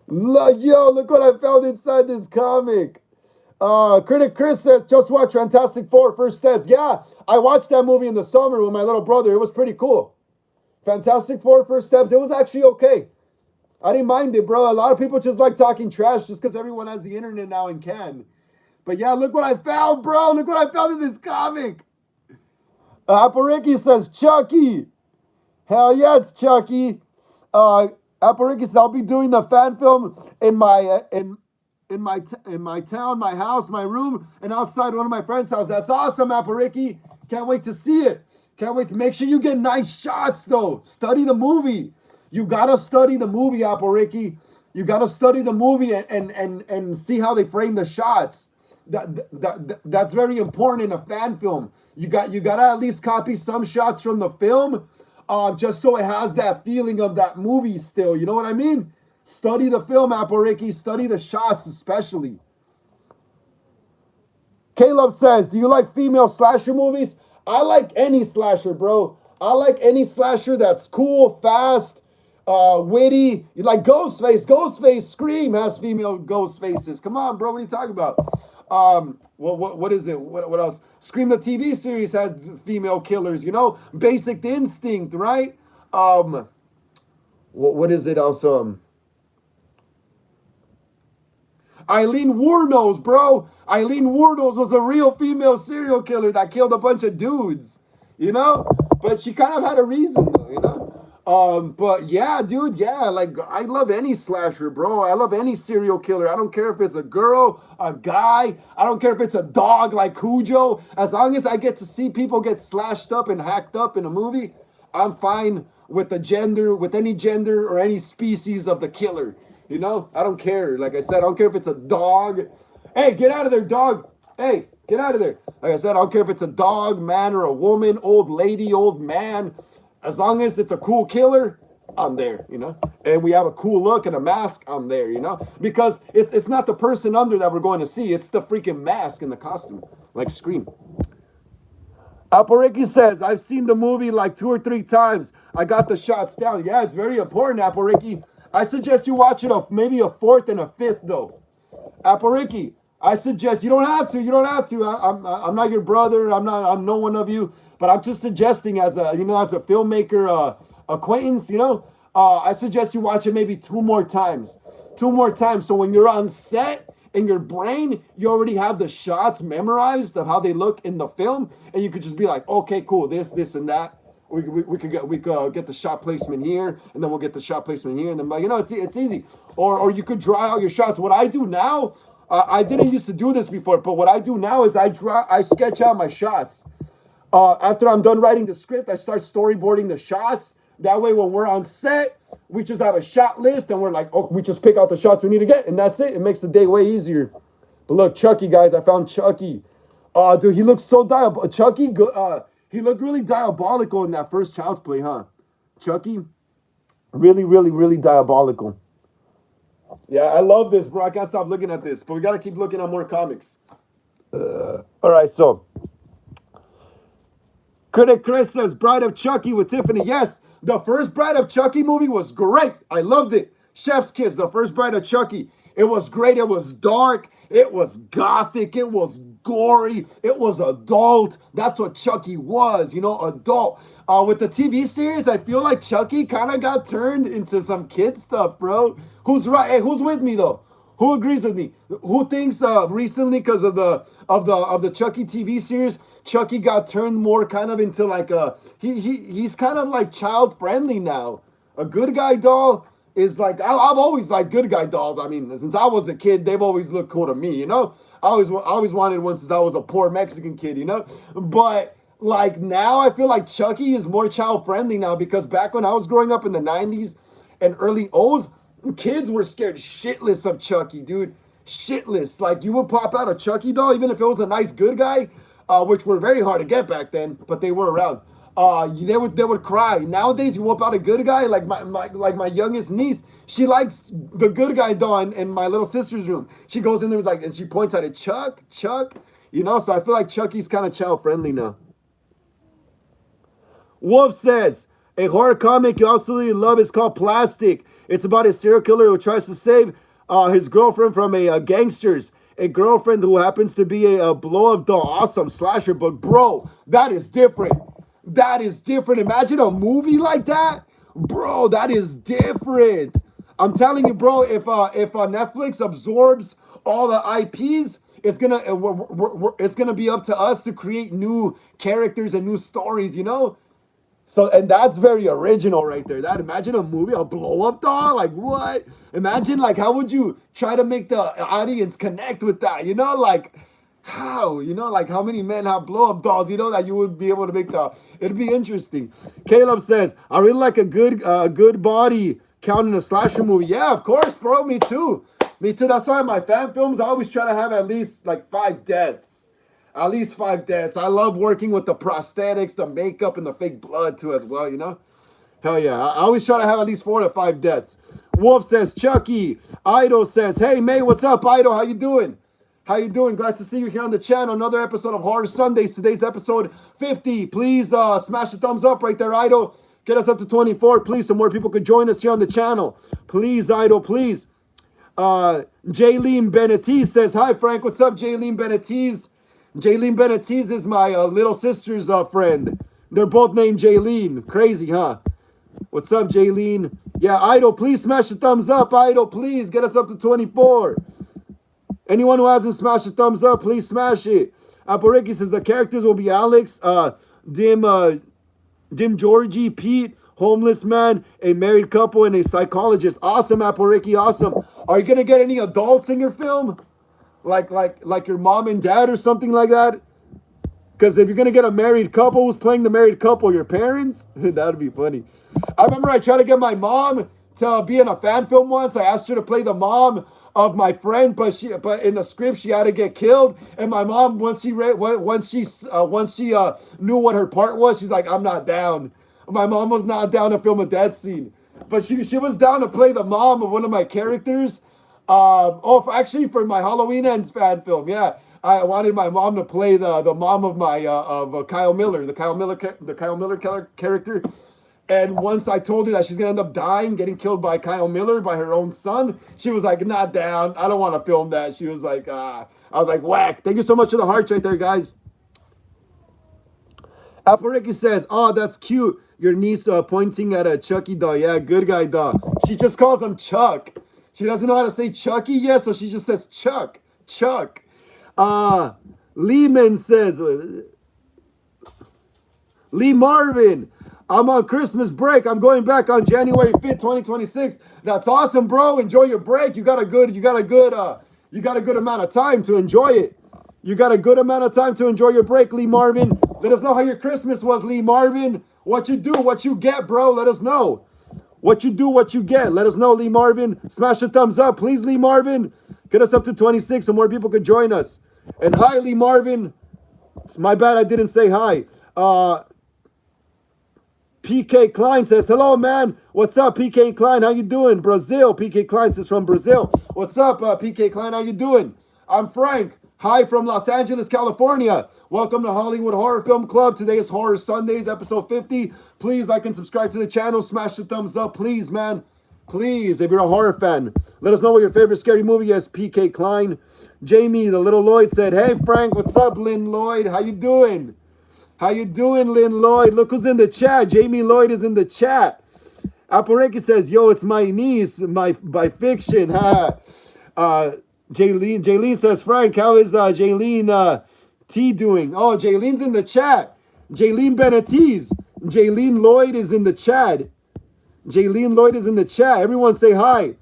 Look what I found inside this comic. Critic Chris says, just watch Fantastic Four First Steps. Yeah, I watched that movie in the summer with my little brother. It was pretty cool. Fantastic Four First Steps. It was actually okay. I didn't mind it, bro. A lot of people just like talking trash just because everyone has the internet now and can. But yeah, look what I found, bro. Look what I found in this comic. Apariki says, Chucky. Hell yeah, it's Chucky. Apariki says, I'll be doing the fan film in my town, my house, my room, and outside one of my friends' house. That's awesome, Apariki. Can't wait to see it. Can't wait to make sure you get nice shots, though. Study the movie. You gotta study the movie, Apariki. You gotta study the movie and see how they frame the shots. That's very important in a fan film. You gotta at least copy some shots from the film, just so it has that feeling of that movie still. You know what I mean? Study the film, Apariki. Study the shots especially. Caleb says, do you like female slasher movies? I like any slasher, bro. I like any slasher that's cool, fast, witty. You like Ghostface. Ghostface Scream has female ghost faces. Come on, bro. What are you talking about? What is it? What else? Scream the TV series had female killers, you know? Basic Instinct, right? What is it also? Eileen Wuornos, bro. Eileen Wuornos was a real female serial killer that killed a bunch of dudes, you know? But she kind of had a reason, though, you know? But yeah, dude, yeah, like, I love any slasher, bro. I love any serial killer. I don't care if it's a girl, a guy. I don't care if it's a dog like Cujo. As long as I get to see people get slashed up and hacked up in a movie, I'm fine with the gender, with any gender or any species of the killer. You know, I don't care. Like I said, I don't care if it's a dog. Hey, get out of there, dog. Hey, get out of there. Like I said, I don't care if it's a dog, man, or a woman, old lady, old man. As long as it's a cool killer, I'm there, you know. And we have a cool look and a mask, I'm there, you know. Because it's not the person under that we're going to see. It's the freaking mask and the costume, like Scream. Apariki says, I've seen the movie like 2 or 3 times. I got the shots down. Yeah, it's very important, Apariki. I suggest you watch it maybe a 4th and a 5th, though. Apariki, I suggest you don't have to. I'm not your brother. I'm no one of you. But I'm just suggesting as a filmmaker acquaintance, you know. I suggest you watch it maybe 2 more times. 2 more times. So when you're on set in your brain, you already have the shots memorized of how they look in the film, and you could just be like, okay, cool, this, and that. We could get the shot placement here, and then we'll get the shot placement here, and then, you know, it's easy. Or you could draw out your shots. What I do now, I didn't used to do this before, but what I do now is I sketch out my shots. After I'm done writing the script, I start storyboarding the shots. That way, when we're on set, we just have a shot list, and we're like, oh, we just pick out the shots we need to get, and that's it. It makes the day way easier. But look, Chucky, guys, I found Chucky. Dude, he looks so diabolical. Chucky, he looked really diabolical in that first Child's Play, huh? Chucky, really, really, really diabolical. Yeah, I love this, bro. I can't stop looking at this, but we gotta keep looking at more comics. All right, so Critic Chris says Bride of Chucky with Tiffany. Yes, the first Bride of Chucky movie was great. I loved it. Chef's Kiss, the first Bride of Chucky. It was great. It was dark. It was gothic. It was gory. It was adult. That's what Chucky was, adult. With the TV series, I feel like Chucky kind of got turned into some kid stuff, bro. Who's right? Hey, who's with me though? Who agrees with me? Who thinks recently, because of the Chucky TV series, Chucky got turned more kind of into like he's kind of like child friendly now. A good guy doll is like I've always liked good guy dolls. I mean, since I was a kid, they've always looked cool to me. I always wanted one since I was a poor Mexican kid. But like now, I feel like Chucky is more child friendly now, because back when I was growing up in the '90s and early O's, kids were scared shitless of Chucky, dude. Shitless. Like, you would pop out a Chucky doll, even if it was a nice good guy, which were very hard to get back then, but they were around. They would cry. Nowadays, you whip out a good guy, like my youngest niece. She likes the good guy doll in my little sister's room. She goes in there like, and she points at it, Chuck, Chuck. So I feel like Chucky's kind of child friendly now. Wolf says, a horror comic you absolutely love is called Plastic. It's about a serial killer who tries to save his girlfriend from a gangsters. A girlfriend who happens to be a blow-up doll. Awesome slasher book. Bro, that is different. That is different. Imagine a movie like that. Bro, that is different. I'm telling you, bro, if Netflix absorbs all the IPs, it's gonna be up to us to create new characters and new stories. So, and that's very original right there. That, imagine a movie, a blow up doll, like what? Imagine, like, how would you try to make the audience connect with that? Like how? Like, how many men have blow up dolls? That you would be able to make the. It'd be interesting. Caleb says, I really like a good body count in a slasher movie. Yeah, of course, bro. Me too. Me too. That's why in my fan films, I always try to have at least like 5 deaths. At least 5 deaths. I love working with the prosthetics, the makeup, and the fake blood too as well. Hell yeah. I always try to have at least 4 to 5 deaths. Wolf says, Chucky. Idol says, hey, May, what's up, Idol? How you doing? How you doing? Glad to see you here on the channel. Another episode of Horror Sundays. Today's episode 50. Please smash the thumbs up right there, Idol. Get us up to 24, please, so more people could join us here on the channel. Please, Idol, please. Jaylene Benetiz says, hi, Frank. What's up, Jaylene Benetiz? Jaylene Benetiz is my little sister's friend. They're both named Jaylene. Crazy, huh? What's up, Jaylene? Yeah, Idol, please smash the thumbs up. Idol, please get us up to 24. Anyone who hasn't smashed the thumbs up, please smash it. Apple says the characters will be Alex, Dim Georgie, Pete, homeless man, a married couple, and a psychologist. Awesome, Apple awesome. Are you gonna get any adults in your film? Like your mom and dad or something like that? Because if you're gonna get a married couple, who's playing the married couple? Your parents? That'd be funny. I remember I tried to get my mom to be in a fan film once. I asked her to play the mom of my friend, but in the script she had to get killed. And my mom, once she knew what her part was, she's like, I'm not down. My mom was not down to film a death scene, but she was down to play the mom of one of my characters. Actually, for my Halloween Ends fan film, yeah. I wanted my mom to play the mom of my Kyle Miller, the Kyle Miller character. And once I told her that she's gonna end up dying, getting killed by Kyle Miller, by her own son, she was like, not down. I don't want to film that. She was like, I was like, whack. Thank you so much for the hearts right there, guys. Apple Ricky says, oh, that's cute. Your niece pointing at a Chucky doll. Yeah, good guy doll. She just calls him Chuck. She doesn't know how to say Chucky yet, so she just says Chuck. Chuck. Lehman says, Lee Marvin, I'm on Christmas break. I'm going back on January 5th, 2026. That's awesome, bro. Enjoy your break. You got a good amount of time to enjoy it. You got a good amount of time to enjoy your break, Lee Marvin. Let us know how your Christmas was, Lee Marvin. What you do, what you get, bro. Let us know. What you do, what you get. Let us know, Lee Marvin. Smash the thumbs up, please, Lee Marvin. Get us up to 26 so more people could join us. And hi, Lee Marvin. It's my bad I didn't say hi. PK Klein says, hello, man. What's up, PK Klein? How you doing? Brazil. PK Klein says from Brazil. What's up, PK Klein? How you doing? I'm Frank. Hi from Los Angeles, California. Welcome to Hollywood Horror Film Club. Today is Horror Sundays, episode 50. Please like and subscribe to the channel. Smash the thumbs up, please, man. Please, if you're a horror fan. Let us know what your favorite scary movie is, PK Klein. Jamie, the little Lloyd, said, hey, Frank, what's up, Lynn Lloyd? How you doing? How you doing, Lynn Lloyd? Look who's in the chat. Jamie Lloyd is in the chat. Apareki says, yo, it's my niece, by fiction. Jaylene says, Frank, how is Jaylene T doing? Oh, Jaylene's in the chat. Jaylene Benatiz. Jaylene Lloyd is in the chat. Jaylene Lloyd is in the chat. Everyone say hi.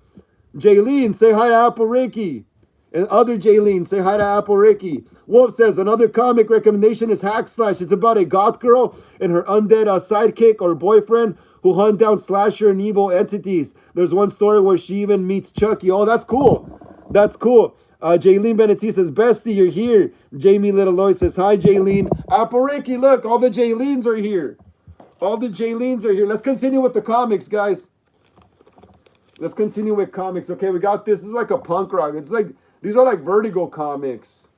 Jaylene, say hi to Apareki. And other Jaylene, say hi to Apareki. Wolf says, another comic recommendation is Hack Slash. It's about a goth girl and her undead sidekick or boyfriend who hunt down slasher and evil entities. There's one story where she even meets Chucky. Oh, that's cool. That's cool. Jaylene Benatiz says, bestie, you're here. Jamie Little Lloyd says, hi, Jaylene. Apareki, look, all the Jaylenes are here. All the Jaylenes are here. Let's continue with the comics, guys. Let's continue with comics. Okay, we got this. This is like a punk rock. It's like, these are like Vertigo comics.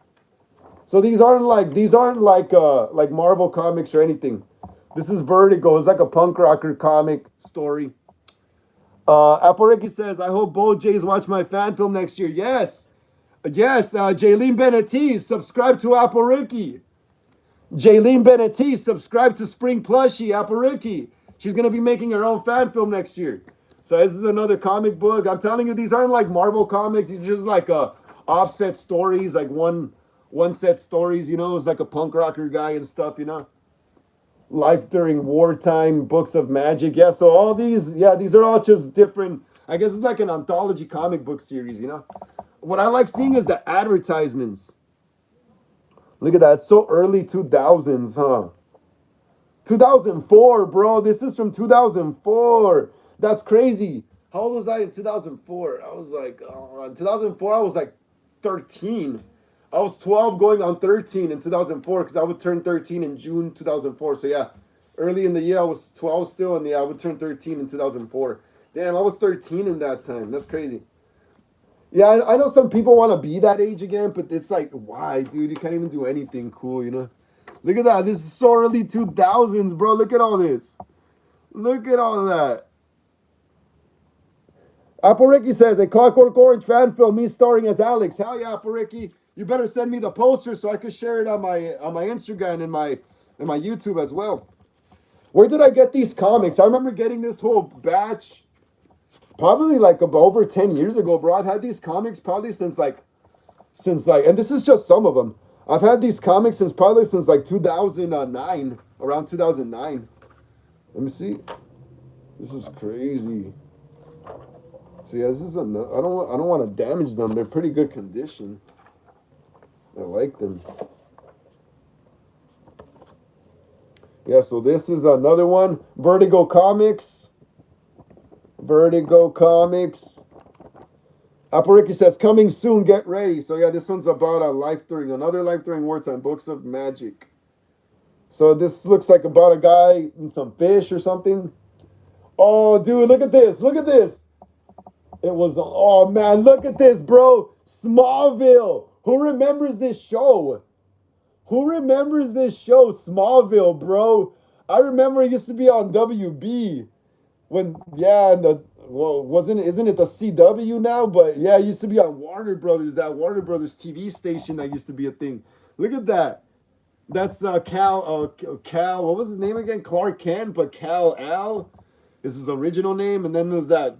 So these aren't like Marvel comics or anything. This is Vertigo. It's like a punk rocker comic story. Apareki says, I hope both Jays watch my fan film next year. Yes. Yes, Jaylene Benatiz, subscribe to Apareki. Jaylene Benatiz, subscribe to Spring Plushie, Apareki. She's going to be making her own fan film next year. So this is another comic book. I'm telling you, these aren't like Marvel comics. These are just like offset stories, like one set stories, you know. It's like a punk rocker guy and stuff, you know. Life during wartime, books of magic. Yeah, so all these, these are all just different. I guess it's like an anthology comic book series, you know. What I like seeing is the advertisements. Look at that. It's so early 2000s, huh? 2004, bro. This is from 2004. That's crazy. How old was I in 2004? I was like, in 2004, I was like 13. I was 12 going on 13 in 2004 because I would turn 13 in June 2004. So yeah, early in the year I was 12 still, and yeah, I would turn 13 in 2004. Damn, I was 13 in that time. That's crazy. Yeah, I know some people want to be that age again, but it's like, why, dude? You can't even do anything cool, you know? Look at that. This is so early 2000s, bro. Look at all this. Look at all that. Apareki says, a Clockwork Orange fan film, me starring as Alex. Hell yeah, Apareki. You better send me the poster so I could share it on my Instagram and my YouTube as well. Where did I get these comics? I remember getting this whole batch probably like over 10 years ago, bro. I've had these comics probably since like, and this is just some of them. I've had these comics since like 2009, around 2009. Let me see. This is crazy. So yeah, this is I don't want to damage them. They're pretty good condition. I like them. Yeah, so this is another one. Vertigo Comics. Vertigo Comics. Apareki says, coming soon, get ready. So yeah, this one's about another life during wartime, books of magic. So this looks like about a guy and some fish or something. Oh, dude, look at this. Look at this. It was, oh man, look at this, bro. Smallville. Who remembers this show? Who remembers this show, Smallville, bro? I remember it used to be on WB. Isn't it the CW now? But yeah, it used to be on Warner Brothers, that Warner Brothers TV station that used to be a thing. Look at that. That's Cal, what was his name again? Clark Kent, but Kal-El is his original name. And then there's that,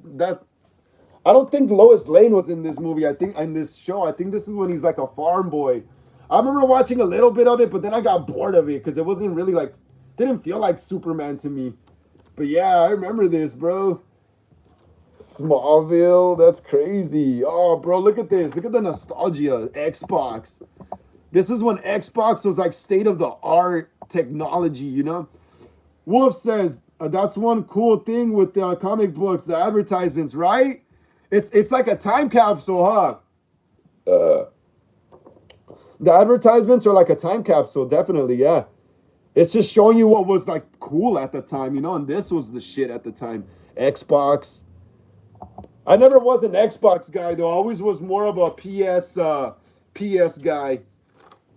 I don't think Lois Lane was in this movie. I think in this show, I think this is when he's like a farm boy. I remember watching a little bit of it, but then I got bored of it because it wasn't really like, didn't feel like Superman to me. But yeah, I remember this, bro. Smallville, that's crazy. Oh, bro, look at this. Look at the nostalgia. Xbox. This is when Xbox was like state-of-the-art technology, you know? Wolf says, that's one cool thing with the comic books, the advertisements, right? It's like a time capsule, huh? The advertisements are like a time capsule, definitely, yeah. It's just showing you what was like cool at the time, you know, and this was the shit at the time. Xbox. I never was an Xbox guy though. I always was more of a PS guy,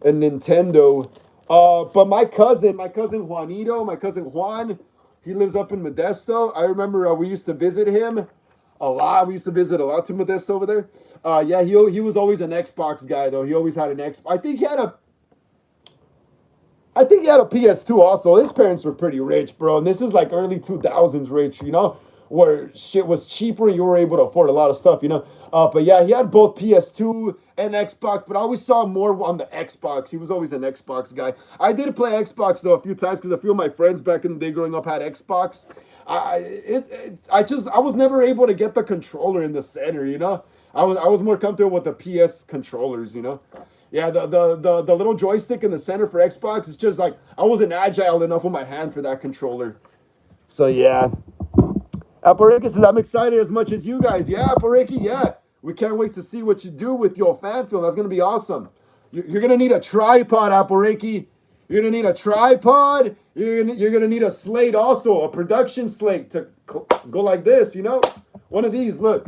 and Nintendo. But my cousin Juanito, my cousin Juan, he lives up in Modesto. I remember we used to visit him a lot. We used to visit a lot to Modesto over there. Yeah, he was always an Xbox guy though. He always had an Xbox. I think he had a PS2 also. His parents were pretty rich, bro. And this is like early 2000s rich, you know, where shit was cheaper and you were able to afford a lot of stuff, you know. But yeah, he had both PS2 and Xbox, but I always saw him more on the Xbox. He was always an Xbox guy. I did play Xbox though a few times because a few of my friends back in the day growing up had Xbox. I was never able to get the controller in the center, you know. I was more comfortable with the PS controllers, you know. Yeah, the little joystick in the center for Xbox, it's just like I wasn't agile enough with my hand for that controller. So yeah. Apariki says, I'm excited as much as you guys. Yeah, Apariki, yeah. We can't wait to see what you do with your fan film. That's gonna be awesome. You're gonna need a tripod, Apariki. You're gonna need a tripod. You're gonna need a slate also, a production slate to go like this, you know? One of these, look.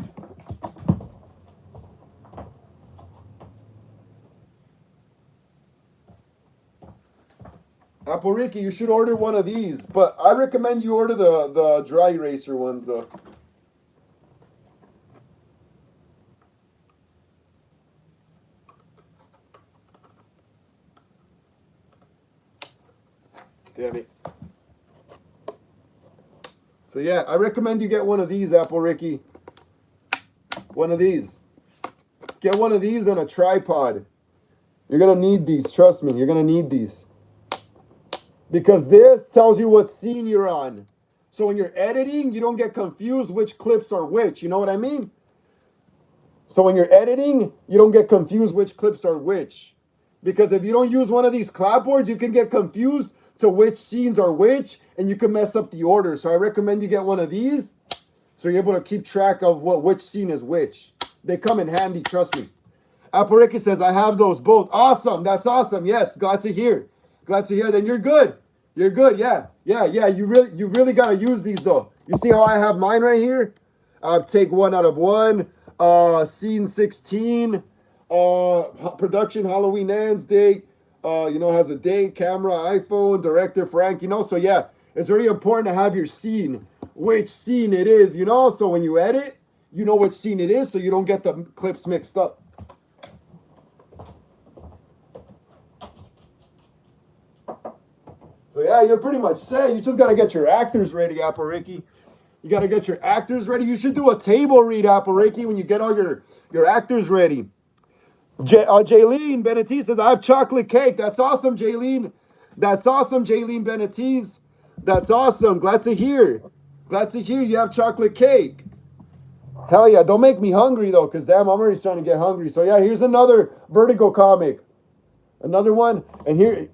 Apariki, you should order one of these, but I recommend you order the dry eraser ones though. Damn it. So yeah, I recommend you get one of these, Apariki. One of these. Get one of these and a tripod. You're gonna need these, trust me, you're gonna need these. Because this tells you what scene you're on. So when you're editing, you don't get confused which clips are which. You know what I mean? So when you're editing, you don't get confused which clips are which. Because if you don't use one of these clapboards, you can get confused to which scenes are which, and you can mess up the order. So I recommend you get one of these, so you're able to keep track of which scene is which. They come in handy, trust me. Apariki says, I have those both. Awesome, that's awesome. Yes, glad to hear. Glad to hear. Then you're good. You're good. Yeah. You really gotta use these though. You see how I have mine right here? Take 1 out of 1. Scene 16. Production Halloween ends date. You know, has a date, camera, iPhone, director Frank. You know, so yeah, it's very important to have your scene, which scene it is. You know, so when you edit, you know which scene it is, so you don't get the clips mixed up. So yeah, you're pretty much set. You just gotta get your actors ready, Apariki. You gotta get your actors ready. You should do a table read, Apariki, when you get all your actors ready. Jaylene Benetiz says, I have chocolate cake. That's awesome, Jaylene. That's awesome, Jaylene Benetiz. That's awesome. Glad to hear. Glad to hear you have chocolate cake. Hell yeah. Don't make me hungry, though, because damn, I'm already starting to get hungry. So yeah, here's another Vertigo comic. Another one. And here,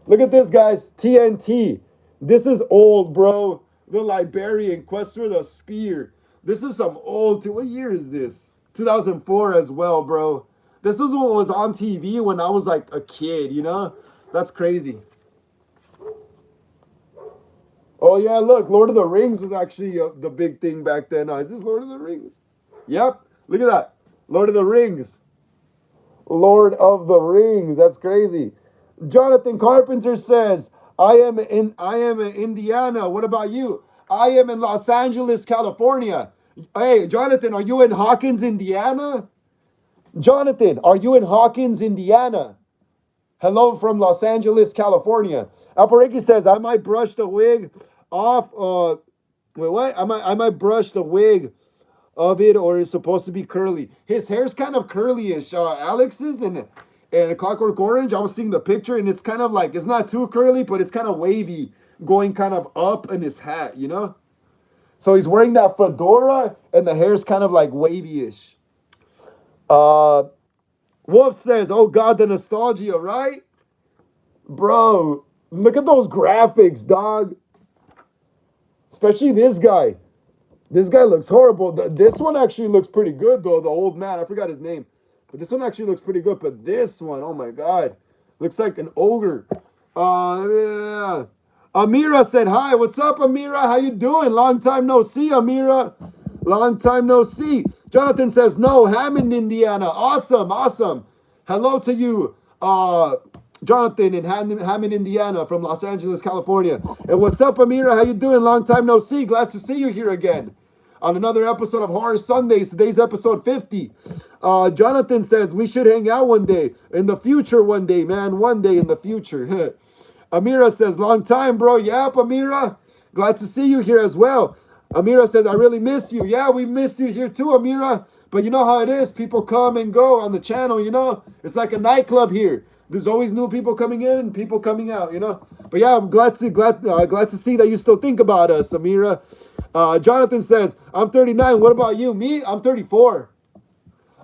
look at this, guys. TNT. This is old, bro. The Librarian, Quest for the Spear. This is some old, what year is this? 2004 as well, bro. This is what was on TV when I was like a kid, you know? That's crazy. Oh yeah, look, Lord of the Rings was actually the big thing back then. Is this Lord of the Rings? Yep, look at that. Lord of the Rings. Lord of the Rings. That's crazy. Jonathan Carpenter says, I am in Indiana. What about you? I am in Los Angeles, California. Hey, Jonathan, are you in Hawkins, Indiana? Jonathan, are you in Hawkins, Indiana? Hello from Los Angeles, California. Apariki says, I might brush the wig off. Wait, what? I might brush the wig of it, or it's supposed to be curly. His hair's kind of curly-ish. Alex's and Clockwork Orange, I was seeing the picture, and it's kind of like, it's not too curly, but it's kind of wavy, going kind of up in his hat, you know? So he's wearing that fedora, and the hair's kind of like wavy-ish. Wolf says, oh God, the nostalgia, right? Bro, look at those graphics, dog. Especially this guy. This guy looks horrible. This one actually looks pretty good, though, the old man. I forgot his name. But this one actually looks pretty good. But this one, oh my God. Looks like an ogre. Yeah. Amira said hi. What's up, Amira? How you doing? Long time no see, Amira. Long time no see. Jonathan says no. Hammond, Indiana. Awesome, awesome. Hello to you, Jonathan in Hammond, Indiana, from Los Angeles, California. And what's up, Amira? How you doing? Long time no see. Glad to see you here again on another episode of Horror Sundays. Today's episode 50. Jonathan says we should hang out one day in the future. One day, man. One day in the future. Amira says, long time, bro. Yep, Amira. Glad to see you here as well. Amira says, I really miss you. Yeah, we missed you here too, Amira. But you know how it is. People come and go on the channel, you know. It's like a nightclub here. There's always new people coming in and people coming out, you know. But yeah, I'm glad to see that you still think about us, Amira. Jonathan says, I'm 39. What about you? Me? I'm 34.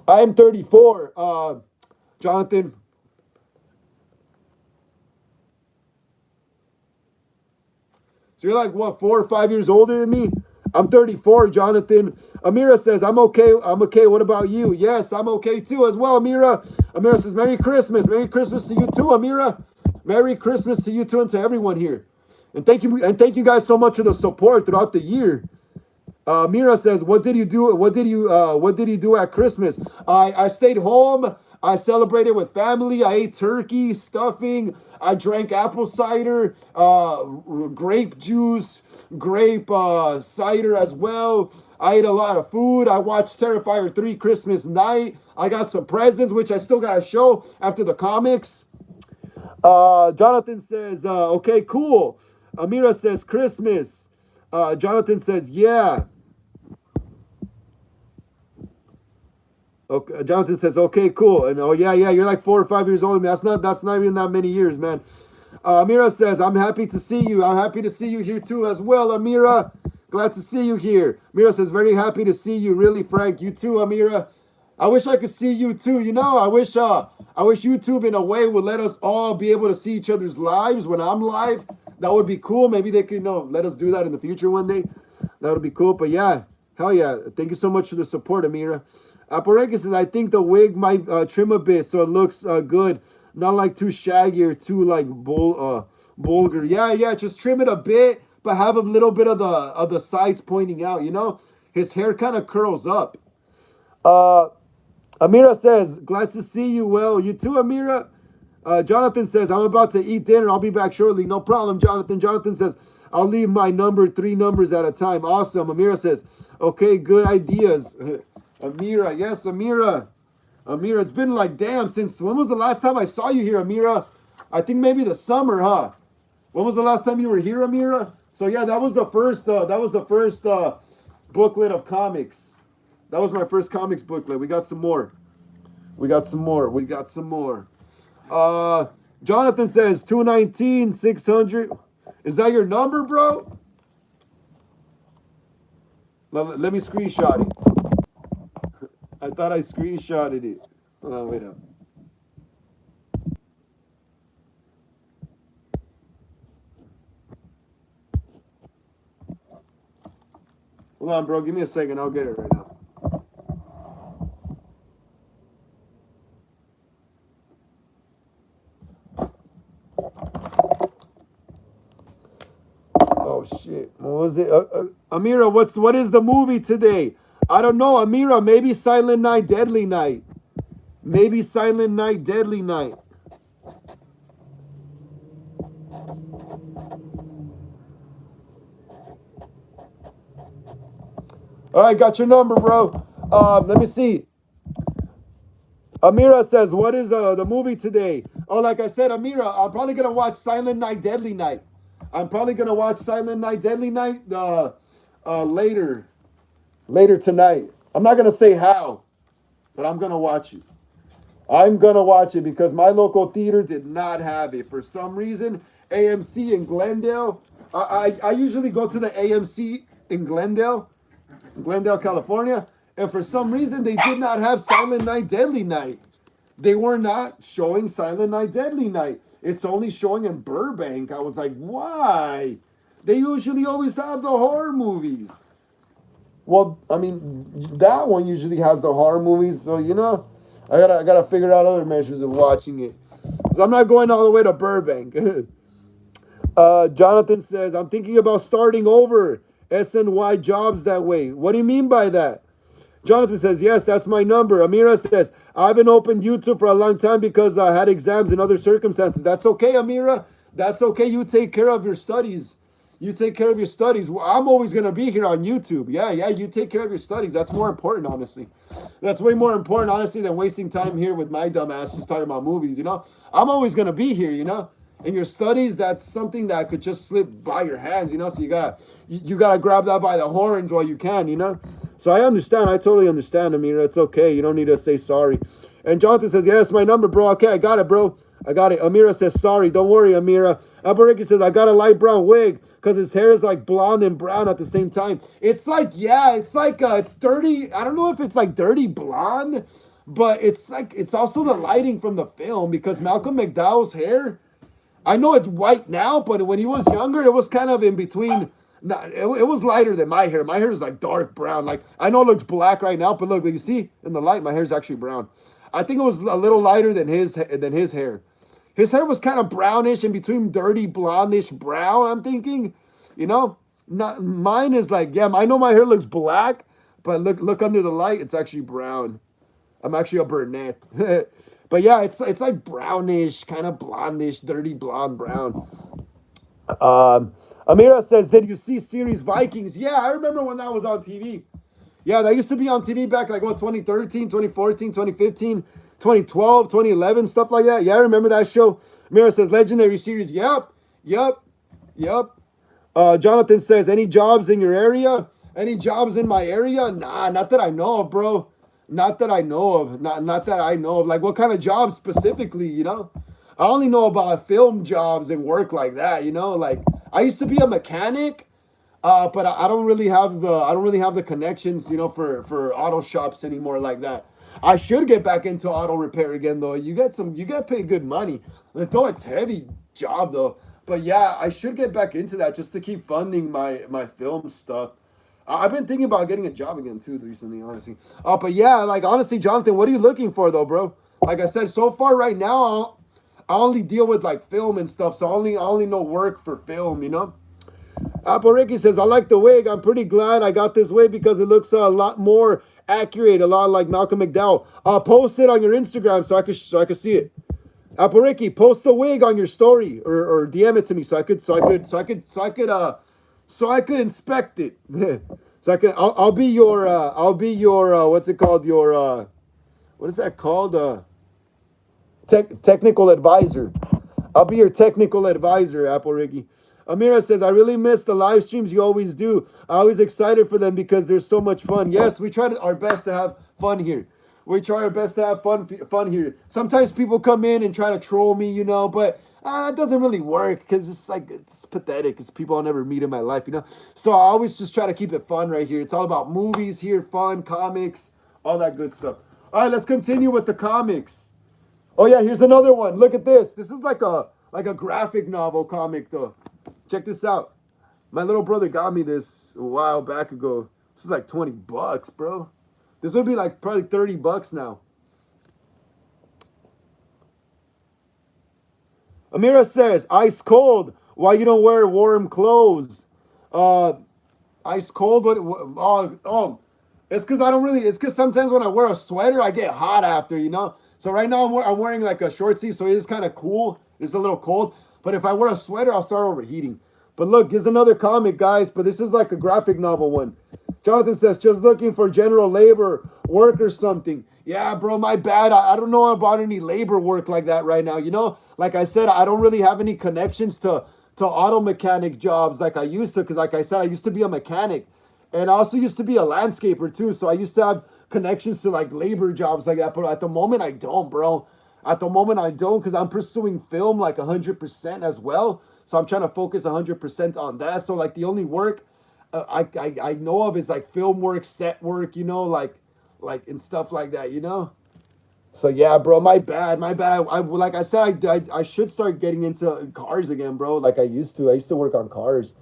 I'm 34. Jonathan. So you're like, what, 4 or 5 years older than me? I'm 34, Jonathan. Amira says, I'm okay. I'm okay. What about you? Yes, I'm okay too as well, Amira. Amira says, Merry Christmas. Merry Christmas to you too, Amira. Merry Christmas to you too and to everyone here. And thank you guys so much for the support throughout the year. Amira says, what did you do? What did you do at Christmas? I stayed home. I celebrated with family. I ate turkey, stuffing. I drank apple cider, grape juice, grape cider as well. I ate a lot of food. I watched Terrifier 3 Christmas night. I got some presents, which I still got to show after the comics. Jonathan says, okay, cool. Amira says, Christmas. Jonathan says, yeah. Okay, Jonathan says, okay, cool. And oh yeah, you're like 4 or 5 years old. That's not even that many years, man. Amira says, I'm happy to see you. I'm happy to see you here too as well, Amira. Glad to see you here. Amira says, very happy to see you. Really, Frank. You too, Amira. I wish I could see you too. You know, I wish YouTube in a way would let us all be able to see each other's lives when I'm live. That would be cool. Maybe they could, let us do that in the future one day. That would be cool. But yeah, hell yeah. Thank you so much for the support, Amira. Aporega says, I think the wig might trim a bit so it looks good. Not like too shaggy or too like vulgar. Yeah, just trim it a bit, but have a little bit of the sides pointing out, you know? His hair kind of curls up. Amira says, glad to see you. Well, you too, Amira. Jonathan says, I'm about to eat dinner. I'll be back shortly. No problem, Jonathan. Jonathan says, I'll leave my number 3 numbers at a time. Awesome. Amira says, okay, good ideas. Amira, yes, Amira. Amira, it's been like, damn, since when was the last time I saw you here, Amira? I think maybe the summer, huh? When was the last time you were here, Amira? So yeah, that was the first booklet of comics. That was my first comics booklet. We got some more. Jonathan says 219, 600. Is that your number, bro? Let me screenshot it. I thought I screenshotted it. Hold on, wait up. Hold on, bro. Give me a second. I'll get it right now. Oh shit! What was it? Amira, what is the movie today? I don't know, Amira. Maybe Silent Night, Deadly Night. Maybe Silent Night, Deadly Night. All right, got your number, bro. Let me see. Amira says, what is the movie today? Oh, like I said, Amira, I'm probably going to watch Silent Night, Deadly Night. I'm probably going to watch Silent Night, Deadly Night later tonight. I'm not going to say how, but I'm going to watch it. I'm going to watch it because my local theater did not have it. For some reason, AMC in Glendale. I usually go to the AMC in Glendale, California. And for some reason, they did not have Silent Night, Deadly Night. They were not showing Silent Night, Deadly Night. It's only showing in Burbank. I was like, why? They usually always have the horror movies. Well, I mean, that one usually has the horror movies. So, I gotta figure out other measures of watching it. Because I'm not going all the way to Burbank. Jonathan says, I'm thinking about starting over SNY jobs that way. What do you mean by that? Jonathan says, yes, that's my number. Amira says, I haven't opened YouTube for a long time because I had exams and other circumstances. That's okay, Amira. That's okay. You take care of your studies. You take care of your studies. Well, I'm always going to be here on YouTube. Yeah, you take care of your studies. That's more important, honestly. That's way more important, honestly, than wasting time here with my dumb ass just talking about movies, you know? I'm always going to be here, you know? In your studies, that's something that could just slip by your hands, you know? So you gotta grab that by the horns while you can, you know? So I understand. I totally understand, Amira. It's okay. You don't need to say sorry. And Jonathan says, yeah, that's my number, bro. Okay, I got it, bro. I got it. Amira says, sorry. Don't worry, Amira. Abariki says, I got a light brown wig because his hair is like blonde and brown at the same time. It's like, yeah, it's dirty. I don't know if it's like dirty blonde, but it's like, it's also the lighting from the film because Malcolm McDowell's hair, I know it's white now, but when he was younger, it was kind of in between. No, it was lighter than my hair. My hair is like dark brown. Like I know it looks black right now, but look, you see in the light, my hair is actually brown. I think it was a little lighter than his hair. His hair was kind of brownish in between dirty blondish brown. I'm thinking, you know, not mine is like yeah. I know my hair looks black, but look under the light, it's actually brown. I'm actually a brunette. But yeah, it's like brownish, kind of blondish, dirty blonde brown. Amira says, did you see series Vikings? Yeah, I remember when that was on TV. Yeah, that used to be on TV back like what 2013, 2014, 2015, 2012, 2011, stuff like that. Yeah, I remember that show. Amira says, legendary series. Yep. Jonathan says, any jobs in your area? Any jobs in my area? Nah, not that I know of, bro. Not that I know of. Not that I know of. Like, what kind of jobs specifically, you know? I only know about film jobs and work like that, you know? Like, I used to be a mechanic, but I don't really have the connections, you know, for auto shops anymore like that. I should get back into auto repair again though. You get paid good money. Though it's heavy job though. But yeah, I should get back into that just to keep funding my film stuff. I've been thinking about getting a job again too recently, honestly. But yeah, like honestly, Jonathan, what are you looking for though, bro? Like I said, so far right now, I only deal with like film and stuff, so I only know work for film, you know. Ricky says, I like the wig. I'm pretty glad I got this wig because it looks a lot more accurate, a lot like Malcolm McDowell. Post it on your Instagram so I could see it. Ricky, post the wig on your story or DM it to me so I could inspect it. I'll be your what's it called? Your what is that called? Technical advisor. I'll be your technical advisor, Apple Ricky. Amira says, I really miss the live streams you always do. I'm always excited for them because they're so much fun. Yes, we try our best to have fun here. We try our best to have fun here. Sometimes people come in and try to troll me, you know, but it doesn't really work because it's pathetic because people I'll never meet in my life, you know. So I always just try to keep it fun right here. It's all about movies here, fun, comics, all that good stuff. All right, let's continue with the comics. Oh yeah, here's another one. Look at this. This is like a graphic novel comic though. Check this out. My little brother got me this a while back ago. This is like $20, bro. This would be like probably $30 now. Amira says, ice cold. Why you don't wear warm clothes? Uh, ice cold? What? It's because I don't really. It's because sometimes when I wear a sweater, I get hot after, you know. So right now I'm wearing like a short sleeve, so it is kind of cool. It's a little cold. But if I wear a sweater, I'll start overheating. But look, here's another comic, guys. But this is like a graphic novel one. Jonathan says, just looking for general labor work or something. Yeah, bro, my bad. I don't know about any labor work like that right now. You know, like I said, I don't really have any connections to auto mechanic jobs like I used to. Because like I said, I used to be a mechanic. And I also used to be a landscaper too. So I used to have connections to like labor jobs like that. But at the moment, I don't, bro. At the moment, I don't because I'm pursuing film like 100% as well. So I'm trying to focus 100% on that. So like the only work I know of is like film work, set work, you know, like and stuff like that, you know. So yeah, bro, my bad. I like I said, I should start getting into cars again, bro. Like I used to. I used to work on cars.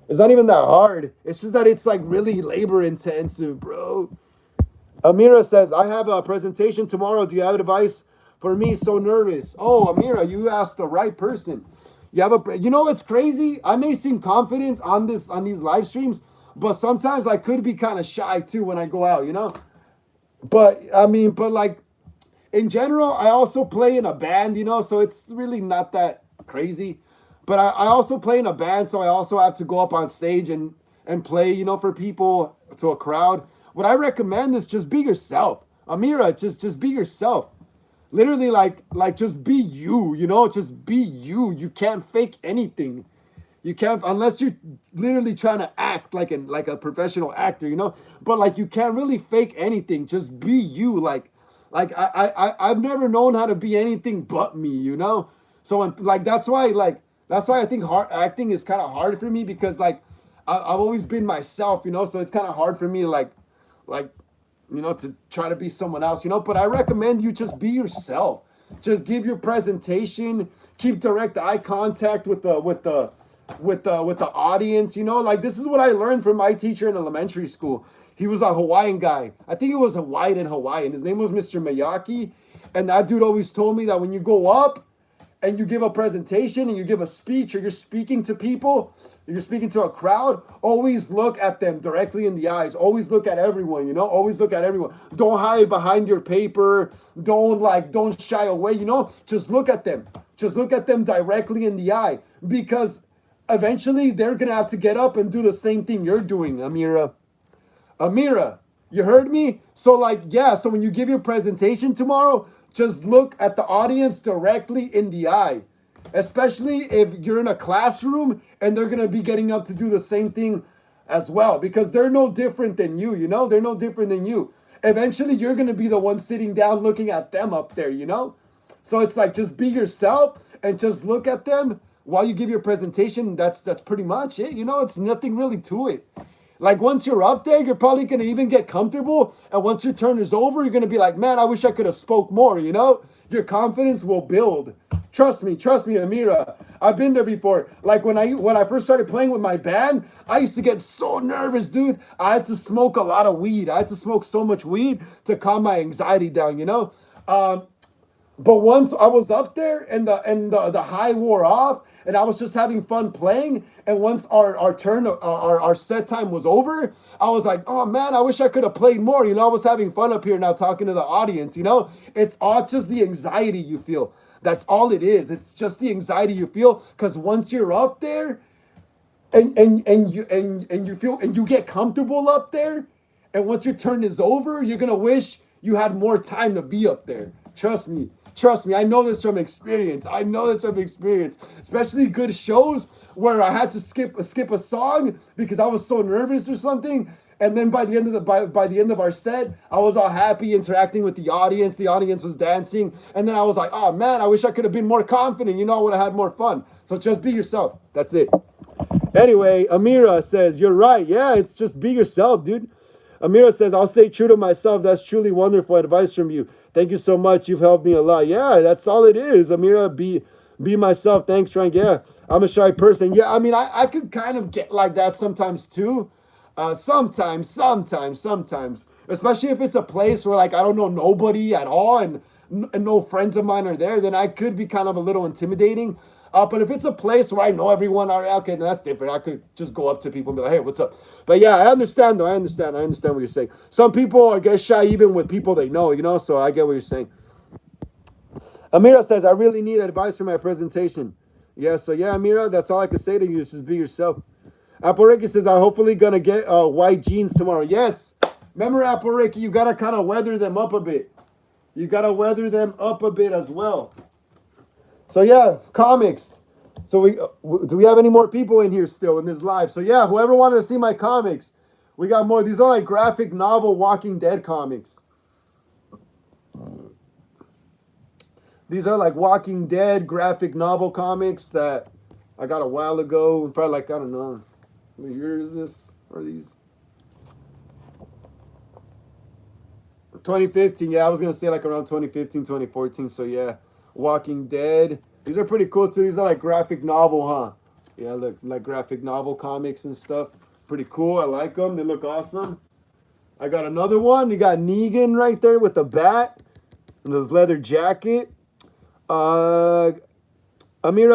It's not even that hard. It's just that it's like really labor intensive, bro. Amira says, I have a presentation tomorrow. Do you have advice for me? So nervous. Oh, Amira, you asked the right person. You have a, you know, it's crazy. I may seem confident on these live streams, but sometimes I could be kind of shy too when I go out, you know. But I mean, but like in general, I also play in a band, you know, so it's really not that crazy. But I also play in a band, so I also have to go up on stage and play, you know, for people, to a crowd. What I recommend is just be yourself. Amira, just be yourself. Literally, like just be you, you know, just be you. You can't fake anything. You can't, unless you're literally trying to act like a professional actor, you know. But like you can't really fake anything. Just be you. I've never known how to be anything but me, you know. So when, like that's why I think hard acting is kind of hard for me, because like I've always been myself, you know. So it's kind of hard for me like you know, to try to be someone else, you know. But I recommend you just be yourself. Just give your presentation, keep direct eye contact with the audience, you know. Like this is what I learned from my teacher in elementary school. He was a Hawaiian guy. I think he was a white in Hawaiian. His name was Mr. Miyaki. And that dude always told me that when you go up and you give a presentation and you give a speech, or you're speaking to people, you're speaking to a crowd, always look at them directly in the eyes. Always look at everyone, you know. Always look at everyone. Don't hide behind your paper. Don't shy away, you know. Just look at them. Just look at them directly in the eye, because eventually they're gonna have to get up and do the same thing you're doing, Amira. Amira, you heard me? So like, yeah, so when you give your presentation tomorrow, just look at the audience directly in the eye. Especially if you're in a classroom and they're going to be getting up to do the same thing as well, because they're no different than you, you know? They're no different than you. Eventually you're going to be the one sitting down looking at them up there, you know? So it's like, just be yourself and just look at them while you give your presentation. That's pretty much it, you know? It's nothing really to it. Like once you're up there, you're probably gonna even get comfortable, and once your turn is over, you're gonna be like, man, I wish I could have spoke more, you know? Your confidence will build. Trust me, Amira. I've been there before. Like when I first started playing with my band, I used to get so nervous, dude. I had to smoke a lot of weed. I had to smoke so much weed to calm my anxiety down, you know? But once I was up there and the high wore off and I was just having fun playing, and once our set time was over, I was like, oh man, I wish I could have played more. You know, I was having fun up here now talking to the audience, you know? It's all just the anxiety you feel. That's all it is. It's just the anxiety you feel, because once you're up there and you feel and you get comfortable up there, and once your turn is over, you're gonna wish you had more time to be up there. Trust me. Trust me, I know this from experience. I know this from experience. Especially good shows where I had to skip a song because I was so nervous or something. And then by the end of by the end of our set, I was all happy interacting with the audience. The audience was dancing. And then I was like, oh man, I wish I could have been more confident. You know, I would have had more fun. So just be yourself. That's it. Anyway, Amira says, you're right. Yeah, it's just be yourself, dude. Amira says, I'll stay true to myself. That's truly wonderful advice from you. Thank you so much. You've helped me a lot. Yeah, that's all it is. Amira, be myself. Thanks, Frank. Yeah, I'm a shy person. Yeah, I mean, I could kind of get like that sometimes too. Sometimes. Especially if it's a place where like I don't know nobody at all, and no friends of mine are there, then I could be kind of a little intimidating. But if it's a place where I know everyone, all right, okay, then that's different. I could just go up to people and be like, hey, what's up? But yeah, I understand though. I understand what you're saying. Some people are get shy even with people they know, you know, so I get what you're saying. Amira says, I really need advice for my presentation. Yeah, so yeah, Amira, that's all I can say to you is just be yourself. Apple Ricky says, I'm hopefully going to get white jeans tomorrow. Yes. Remember, Apple Ricky, you got to kind of weather them up a bit. You got to weather them up a bit as well. So yeah, comics. So do we have any more people in here still in this live? So yeah, whoever wanted to see my comics, we got more. These are like graphic novel Walking Dead comics. These are like Walking Dead graphic novel comics that I got a while ago. Probably like, I don't know, what year is this? Are these? 2015. Yeah, I was going to say like around 2015, 2014. So yeah, Walking Dead. These are pretty cool too. These are like graphic novel, huh? Yeah, look, like graphic novel comics and stuff. Pretty cool. I like them. They look awesome. I got another one. You got Negan right there with the bat and this leather jacket. Amira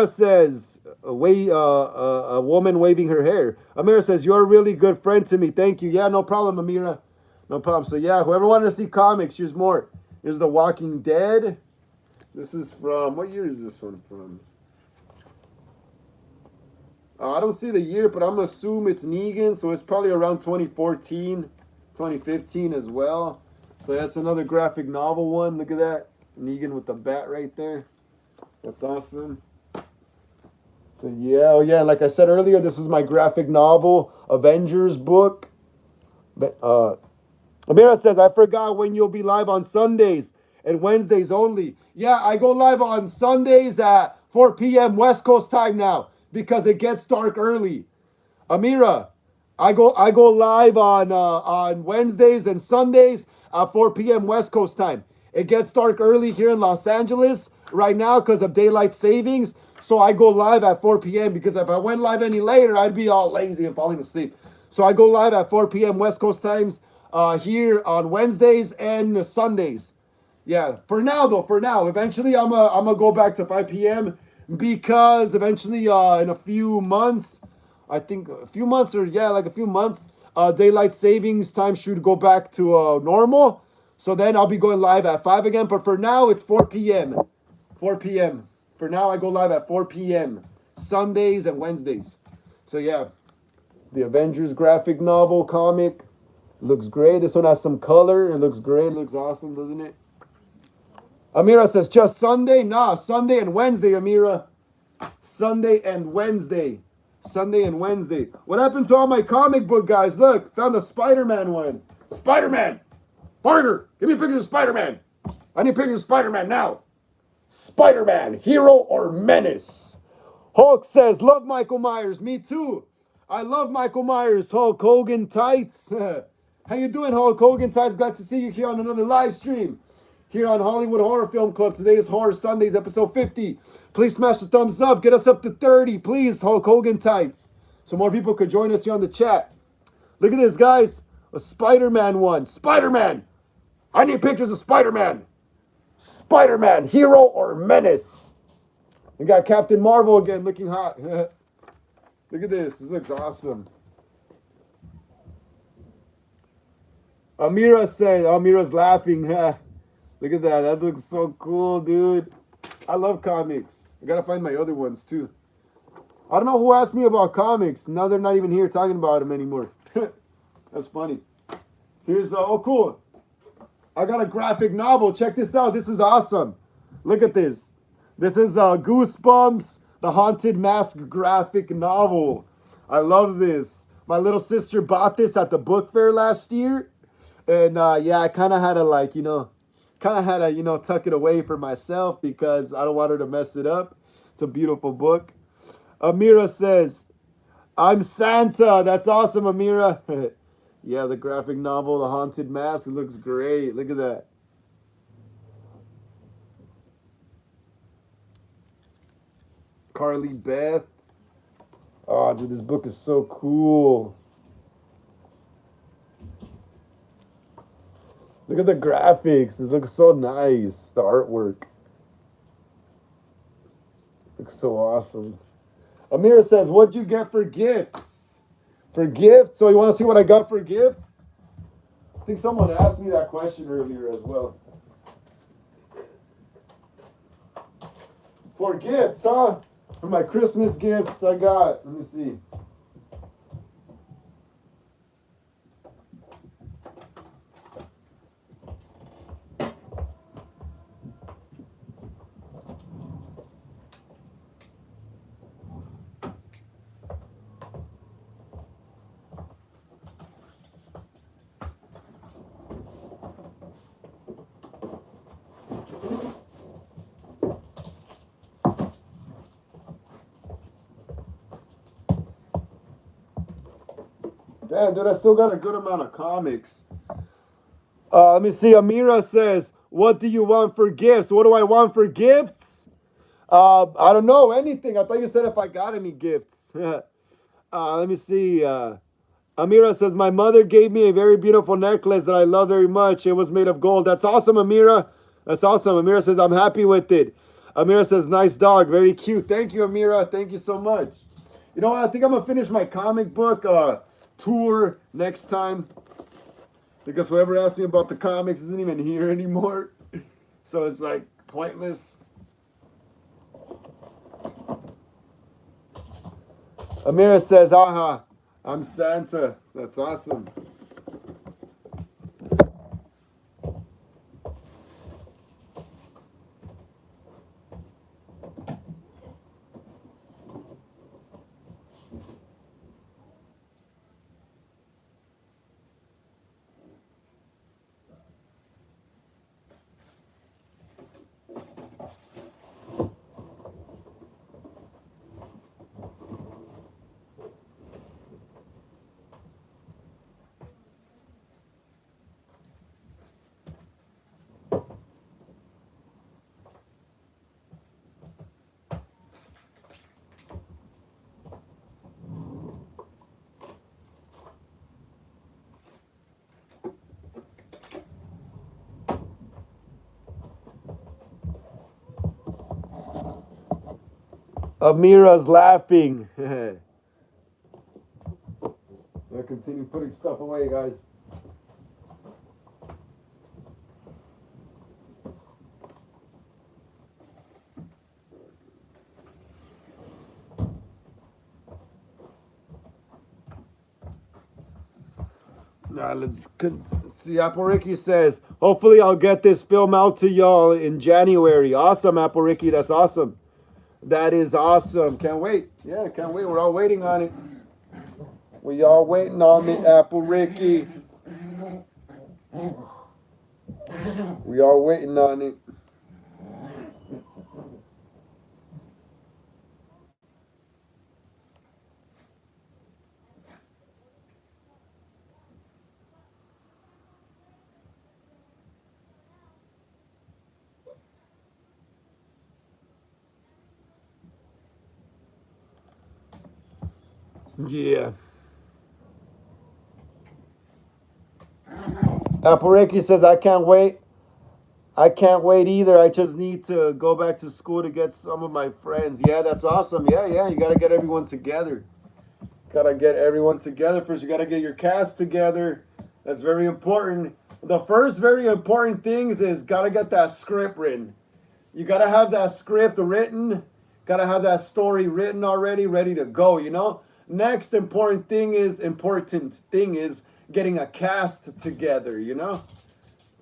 says, a woman waving her hair. Amira says, "You're a really good friend to me. Thank you." Yeah, no problem, Amira. No problem. So yeah, whoever wanted to see comics, here's more. Here's The Walking Dead. This is from, what year is this one from? I don't see the year, but I'm gonna assume it's Negan, so it's probably around 2014, 2015 as well. So that's another graphic novel one. Look at that. Negan with the bat right there. That's awesome. So yeah, oh yeah, like I said earlier, this is my graphic novel, Avengers book. Amira says, I forgot when you'll be live on Sundays and Wednesdays only. Yeah, I go live on Sundays at 4 p.m. West Coast time now because it gets dark early. Amira, I go live on Wednesdays and Sundays at 4 p.m. West Coast time. It gets dark early here in Los Angeles right now because of daylight savings. So I go live at 4 p.m. because if I went live any later, I'd be all lazy and falling asleep. So I go live at 4 p.m. West Coast times here on Wednesdays and Sundays. Yeah, for now though, for now. Eventually I'm gonna go back to 5 p.m. because eventually in a few months, I think a few months or yeah, like a few months, daylight savings time should go back to normal. So then I'll be going live at 5 again. But for now, it's 4 p.m. 4 p.m. For now, I go live at 4 p.m. Sundays and Wednesdays. So yeah, the Avengers graphic novel comic looks great. This one has some color. It looks great. It looks awesome, doesn't it? Amira says, just Sunday? Nah, Sunday and Wednesday, Amira. Sunday and Wednesday. Sunday and Wednesday. What happened to all my comic book guys? Look, found the Spider-Man one. Spider-Man! Parker, give me a picture of Spider-Man. I need a picture of Spider-Man now. Spider-Man, hero or menace? Hulk says, love Michael Myers. Me too. I love Michael Myers. Hulk Hogan Tights. How you doing, Hulk Hogan Tights? Glad to see you here on another live stream. Here on Hollywood Horror Film Club. Today is Horror Sundays, episode 50. Please smash the thumbs up. Get us up to 30, please, Hulk Hogan Tights. So more people could join us here on the chat. Look at this, guys. A Spider-Man one. Spider-Man. I need pictures of Spider-Man. Spider-Man, hero or menace? We got Captain Marvel again, looking hot. Look at this. This looks awesome. Amira's laughing. Look at that. That looks so cool, dude. I love comics. I gotta find my other ones too. I don't know who asked me about comics. Now they're not even here talking about them anymore. That's funny. Here's oh cool. I got a graphic novel. Check this out. This is awesome. Look at this. This is Goosebumps, the Haunted Mask graphic novel. I love this. My little sister bought this at the book fair last year. And yeah, I kind of had to, tuck it away for myself because I don't want her to mess it up. It's a beautiful book. Amira says, I'm Santa. That's awesome, Amira. Yeah, the graphic novel, The Haunted Mask. It looks great. Look at that. Carly Beth. Oh, dude, this book is so cool. Look at the graphics. It looks so nice. The artwork. Looks so awesome. Amira says, what'd you get for gifts? For gifts? So you want to see what I got for gifts? I think someone asked me that question earlier as well. For gifts, huh? For my Christmas gifts I got. Let me see. Damn, dude, I still got a good amount of comics. Let me see. Amira says, what do you want for gifts? What do I want for gifts? I don't know. Anything. I thought you said if I got any gifts. Let me see. Amira says, my mother gave me a very beautiful necklace that I love very much. It was made of gold. That's awesome, Amira. That's awesome. Amira says, I'm happy with it. Amira says, nice dog, very cute. Thank you, Amira. Thank you so much. You know what? I think I'm gonna finish my comic book tour next time because whoever asked me about the comics isn't even here anymore. So it's like pointless. Amira says, aha, I'm Santa. That's awesome. Amira's laughing. I'll continue putting stuff away, guys. Now let's see. Apple Ricky says, hopefully I'll get this film out to y'all in January. Awesome, Apple Ricky. That's awesome. That is awesome. Can't wait. Yeah, can't wait. We're all waiting on it. We all waiting on it, Apple Ricky. We all waiting on it. Yeah. Apple Ricky says, I can't wait. I can't wait either. I just need to go back to school to get some of my friends. Yeah, that's awesome. Yeah, yeah. You got to get everyone together. Got to get everyone together first. You got to get your cast together. That's very important. The first very important things is got to get that script written. You got to have that script written. Got to have that story written already, ready to go, you know? Next important thing is getting a cast together, you know?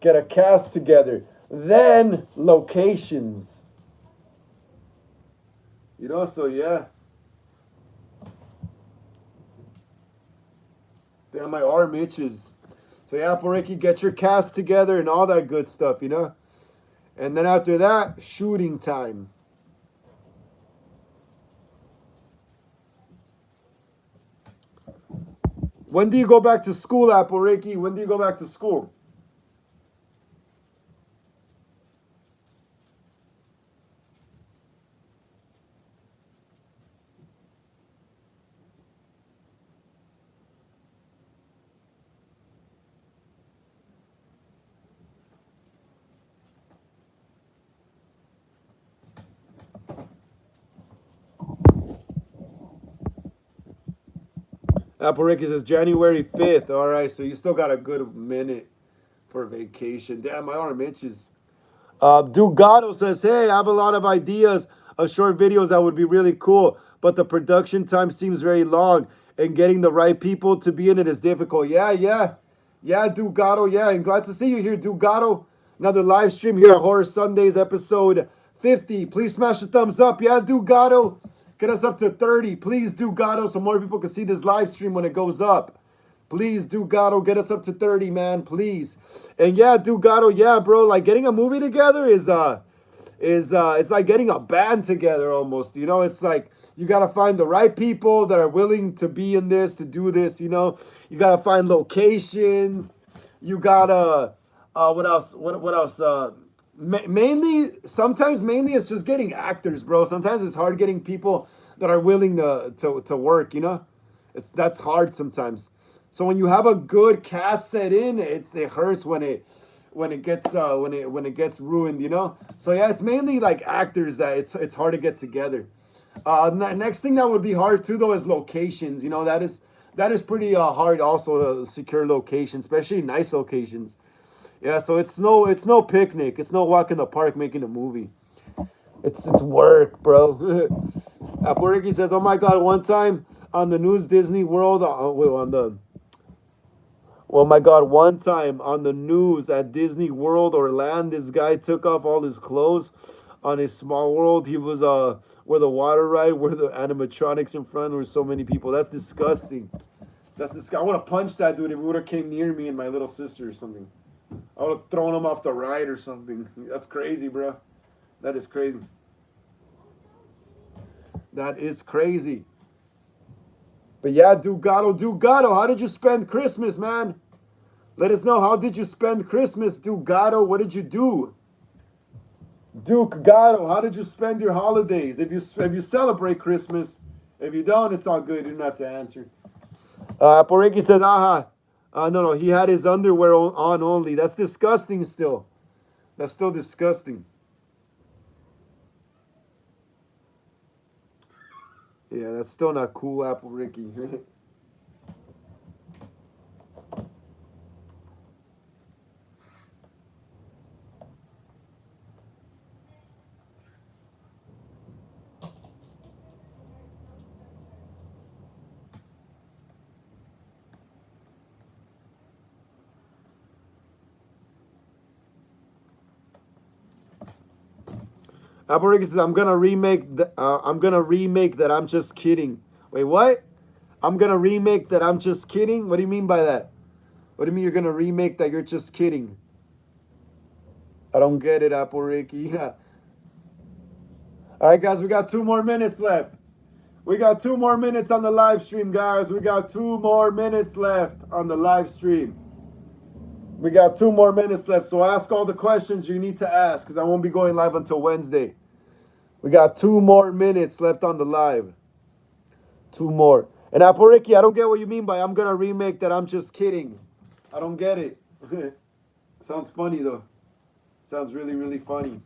Get a cast together. Then locations. You know, so yeah. Damn, my arm itches. So yeah, Apple Ricky, get your cast together and all that good stuff, you know? And then after that, shooting time. When do you go back to school, Apple Ricky? When do you go back to school? Apple Ricky says January 5th. All right, so you still got a good minute for vacation. Damn, my arm itches. Dugato says, hey, I have a lot of ideas of short videos that would be really cool, but the production time seems very long and getting the right people to be in it is difficult. Yeah, yeah. Yeah, Dugato. Yeah, and glad to see you here, Dugato. Another live stream here at Horror Sundays, episode 50. Please smash the thumbs up. Yeah, Dugato. Get us up to 30. Please, Dugato, so more people can see this live stream when it goes up. Please, Dugato, get us up to 30, man. Please. And yeah, Dugato, yeah, bro. Like getting a movie together is it's like getting a band together almost. You know, it's like you gotta find the right people that are willing to be in this, to do this, you know. You gotta find locations. You gotta what else? What else? Mainly it's just getting actors, bro. Sometimes it's hard getting people that are willing to work, you know? That's hard sometimes. So when you have a good cast set in, it hurts when it gets when it gets ruined, you know. So yeah, it's mainly like actors that it's hard to get together. Next thing that would be hard too though is locations. You know, that is pretty hard also to secure locations, especially nice locations. Yeah, so it's no picnic. It's no walk in the park making a movie. It's work, bro. Apple Ricky says, "Oh my God! One time on the news, Disney World on the well, my God! One time on the news at Disney World Orlando, this guy took off all his clothes on his Small World. He was where the water ride, where the animatronics in front, were so many people. That's disgusting. That's disgusting. I would have punched that dude if he would have came near me and my little sister or something. I would have thrown him off the ride or something. That's crazy, bro. That is crazy. That is crazy. But yeah, Dugato, how did you spend Christmas, man? Let us know, how did you spend Christmas, Dugato? What did you do? Duke Gatto, how did you spend your holidays? If you celebrate Christmas, if you don't, it's all good. You don't have to answer. Poreki says, aha. No, he had his underwear on only. That's disgusting still. That's still disgusting. Yeah, that's still not cool, Apple Ricky. Apple Ricky says, I'm gonna remake that. I'm just kidding. Wait, what? I'm gonna remake that. I'm just kidding. What do you mean by that? What do you mean you're gonna remake that? You're just kidding. I don't get it, Apple Ricky. Yeah. All right, guys, we got 2 more minutes left. We got 2 more minutes on the live stream, guys. We got 2 more minutes left on the live stream. We got 2 more minutes left, so ask all the questions you need to ask because I won't be going live until Wednesday. We got 2 more minutes left on the live. 2 more. And Apple Ricky, I don't get what you mean by I'm going to remake that. I'm just kidding. I don't get it. Sounds funny, though. Sounds really, really funny.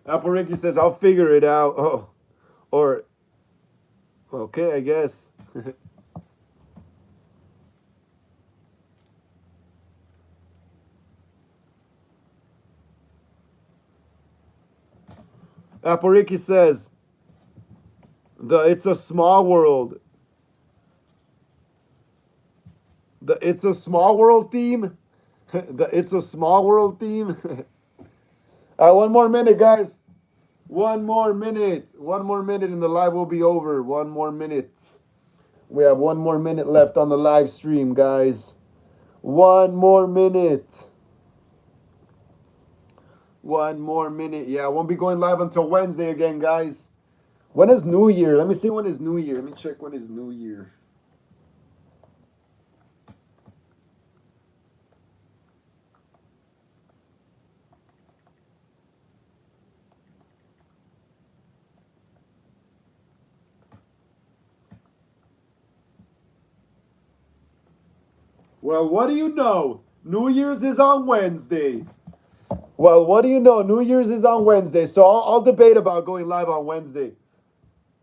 Apple Ricky says, I'll figure it out. Oh, or, okay, I guess. Apple Ricky says, It's a Small World. The It's a Small World theme. The It's a Small World theme. All right, 1 more minute, guys. 1 more minute. 1 more minute and the live will be over. 1 more minute. We have 1 more minute left on the live stream, guys. 1 more minute. 1 more minute. Yeah, I won't be going live until Wednesday again, guys. When is New Year? Let me see when is New Year. Let me check when is New Year. Well, what do you know? New Year's is on Wednesday. Well, what do you know? New Year's is on Wednesday, so I'll debate about going live on Wednesday.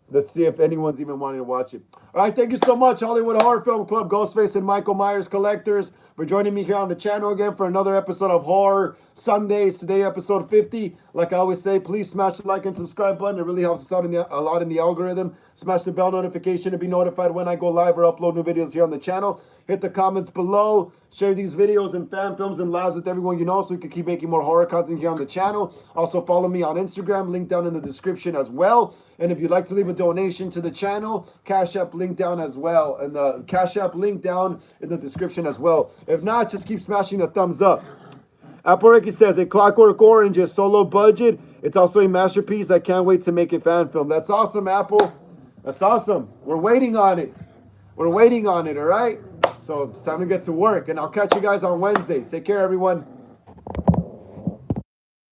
Let's see if anyone's even wanting to watch it. All right, thank you so much, Hollywood Horror Film Club, Ghostface, and Michael Myers Collectors, for joining me here on the channel again for another episode of Horror Sundays. Today, episode 50. Like I always say, please smash the like and subscribe button. It really helps us out a lot in the algorithm. Smash the bell notification to be notified when I go live or upload new videos here on the channel. Hit the comments below. Share these videos and fan films and lives with everyone you know so we can keep making more horror content here on the channel. Also, follow me on Instagram. Link down in the description as well. And if you'd like to leave a donation to the channel, Cash App link down as well. And the Cash App link down in the description as well. If not, just keep smashing the thumbs up. Apple Ricky says, A Clockwork Orange is solo budget. It's also a masterpiece. I can't wait to make a fan film. That's awesome, Apple. That's awesome. We're waiting on it. We're waiting on it, all right? So it's time to get to work, and I'll catch you guys on Wednesday. Take care, everyone.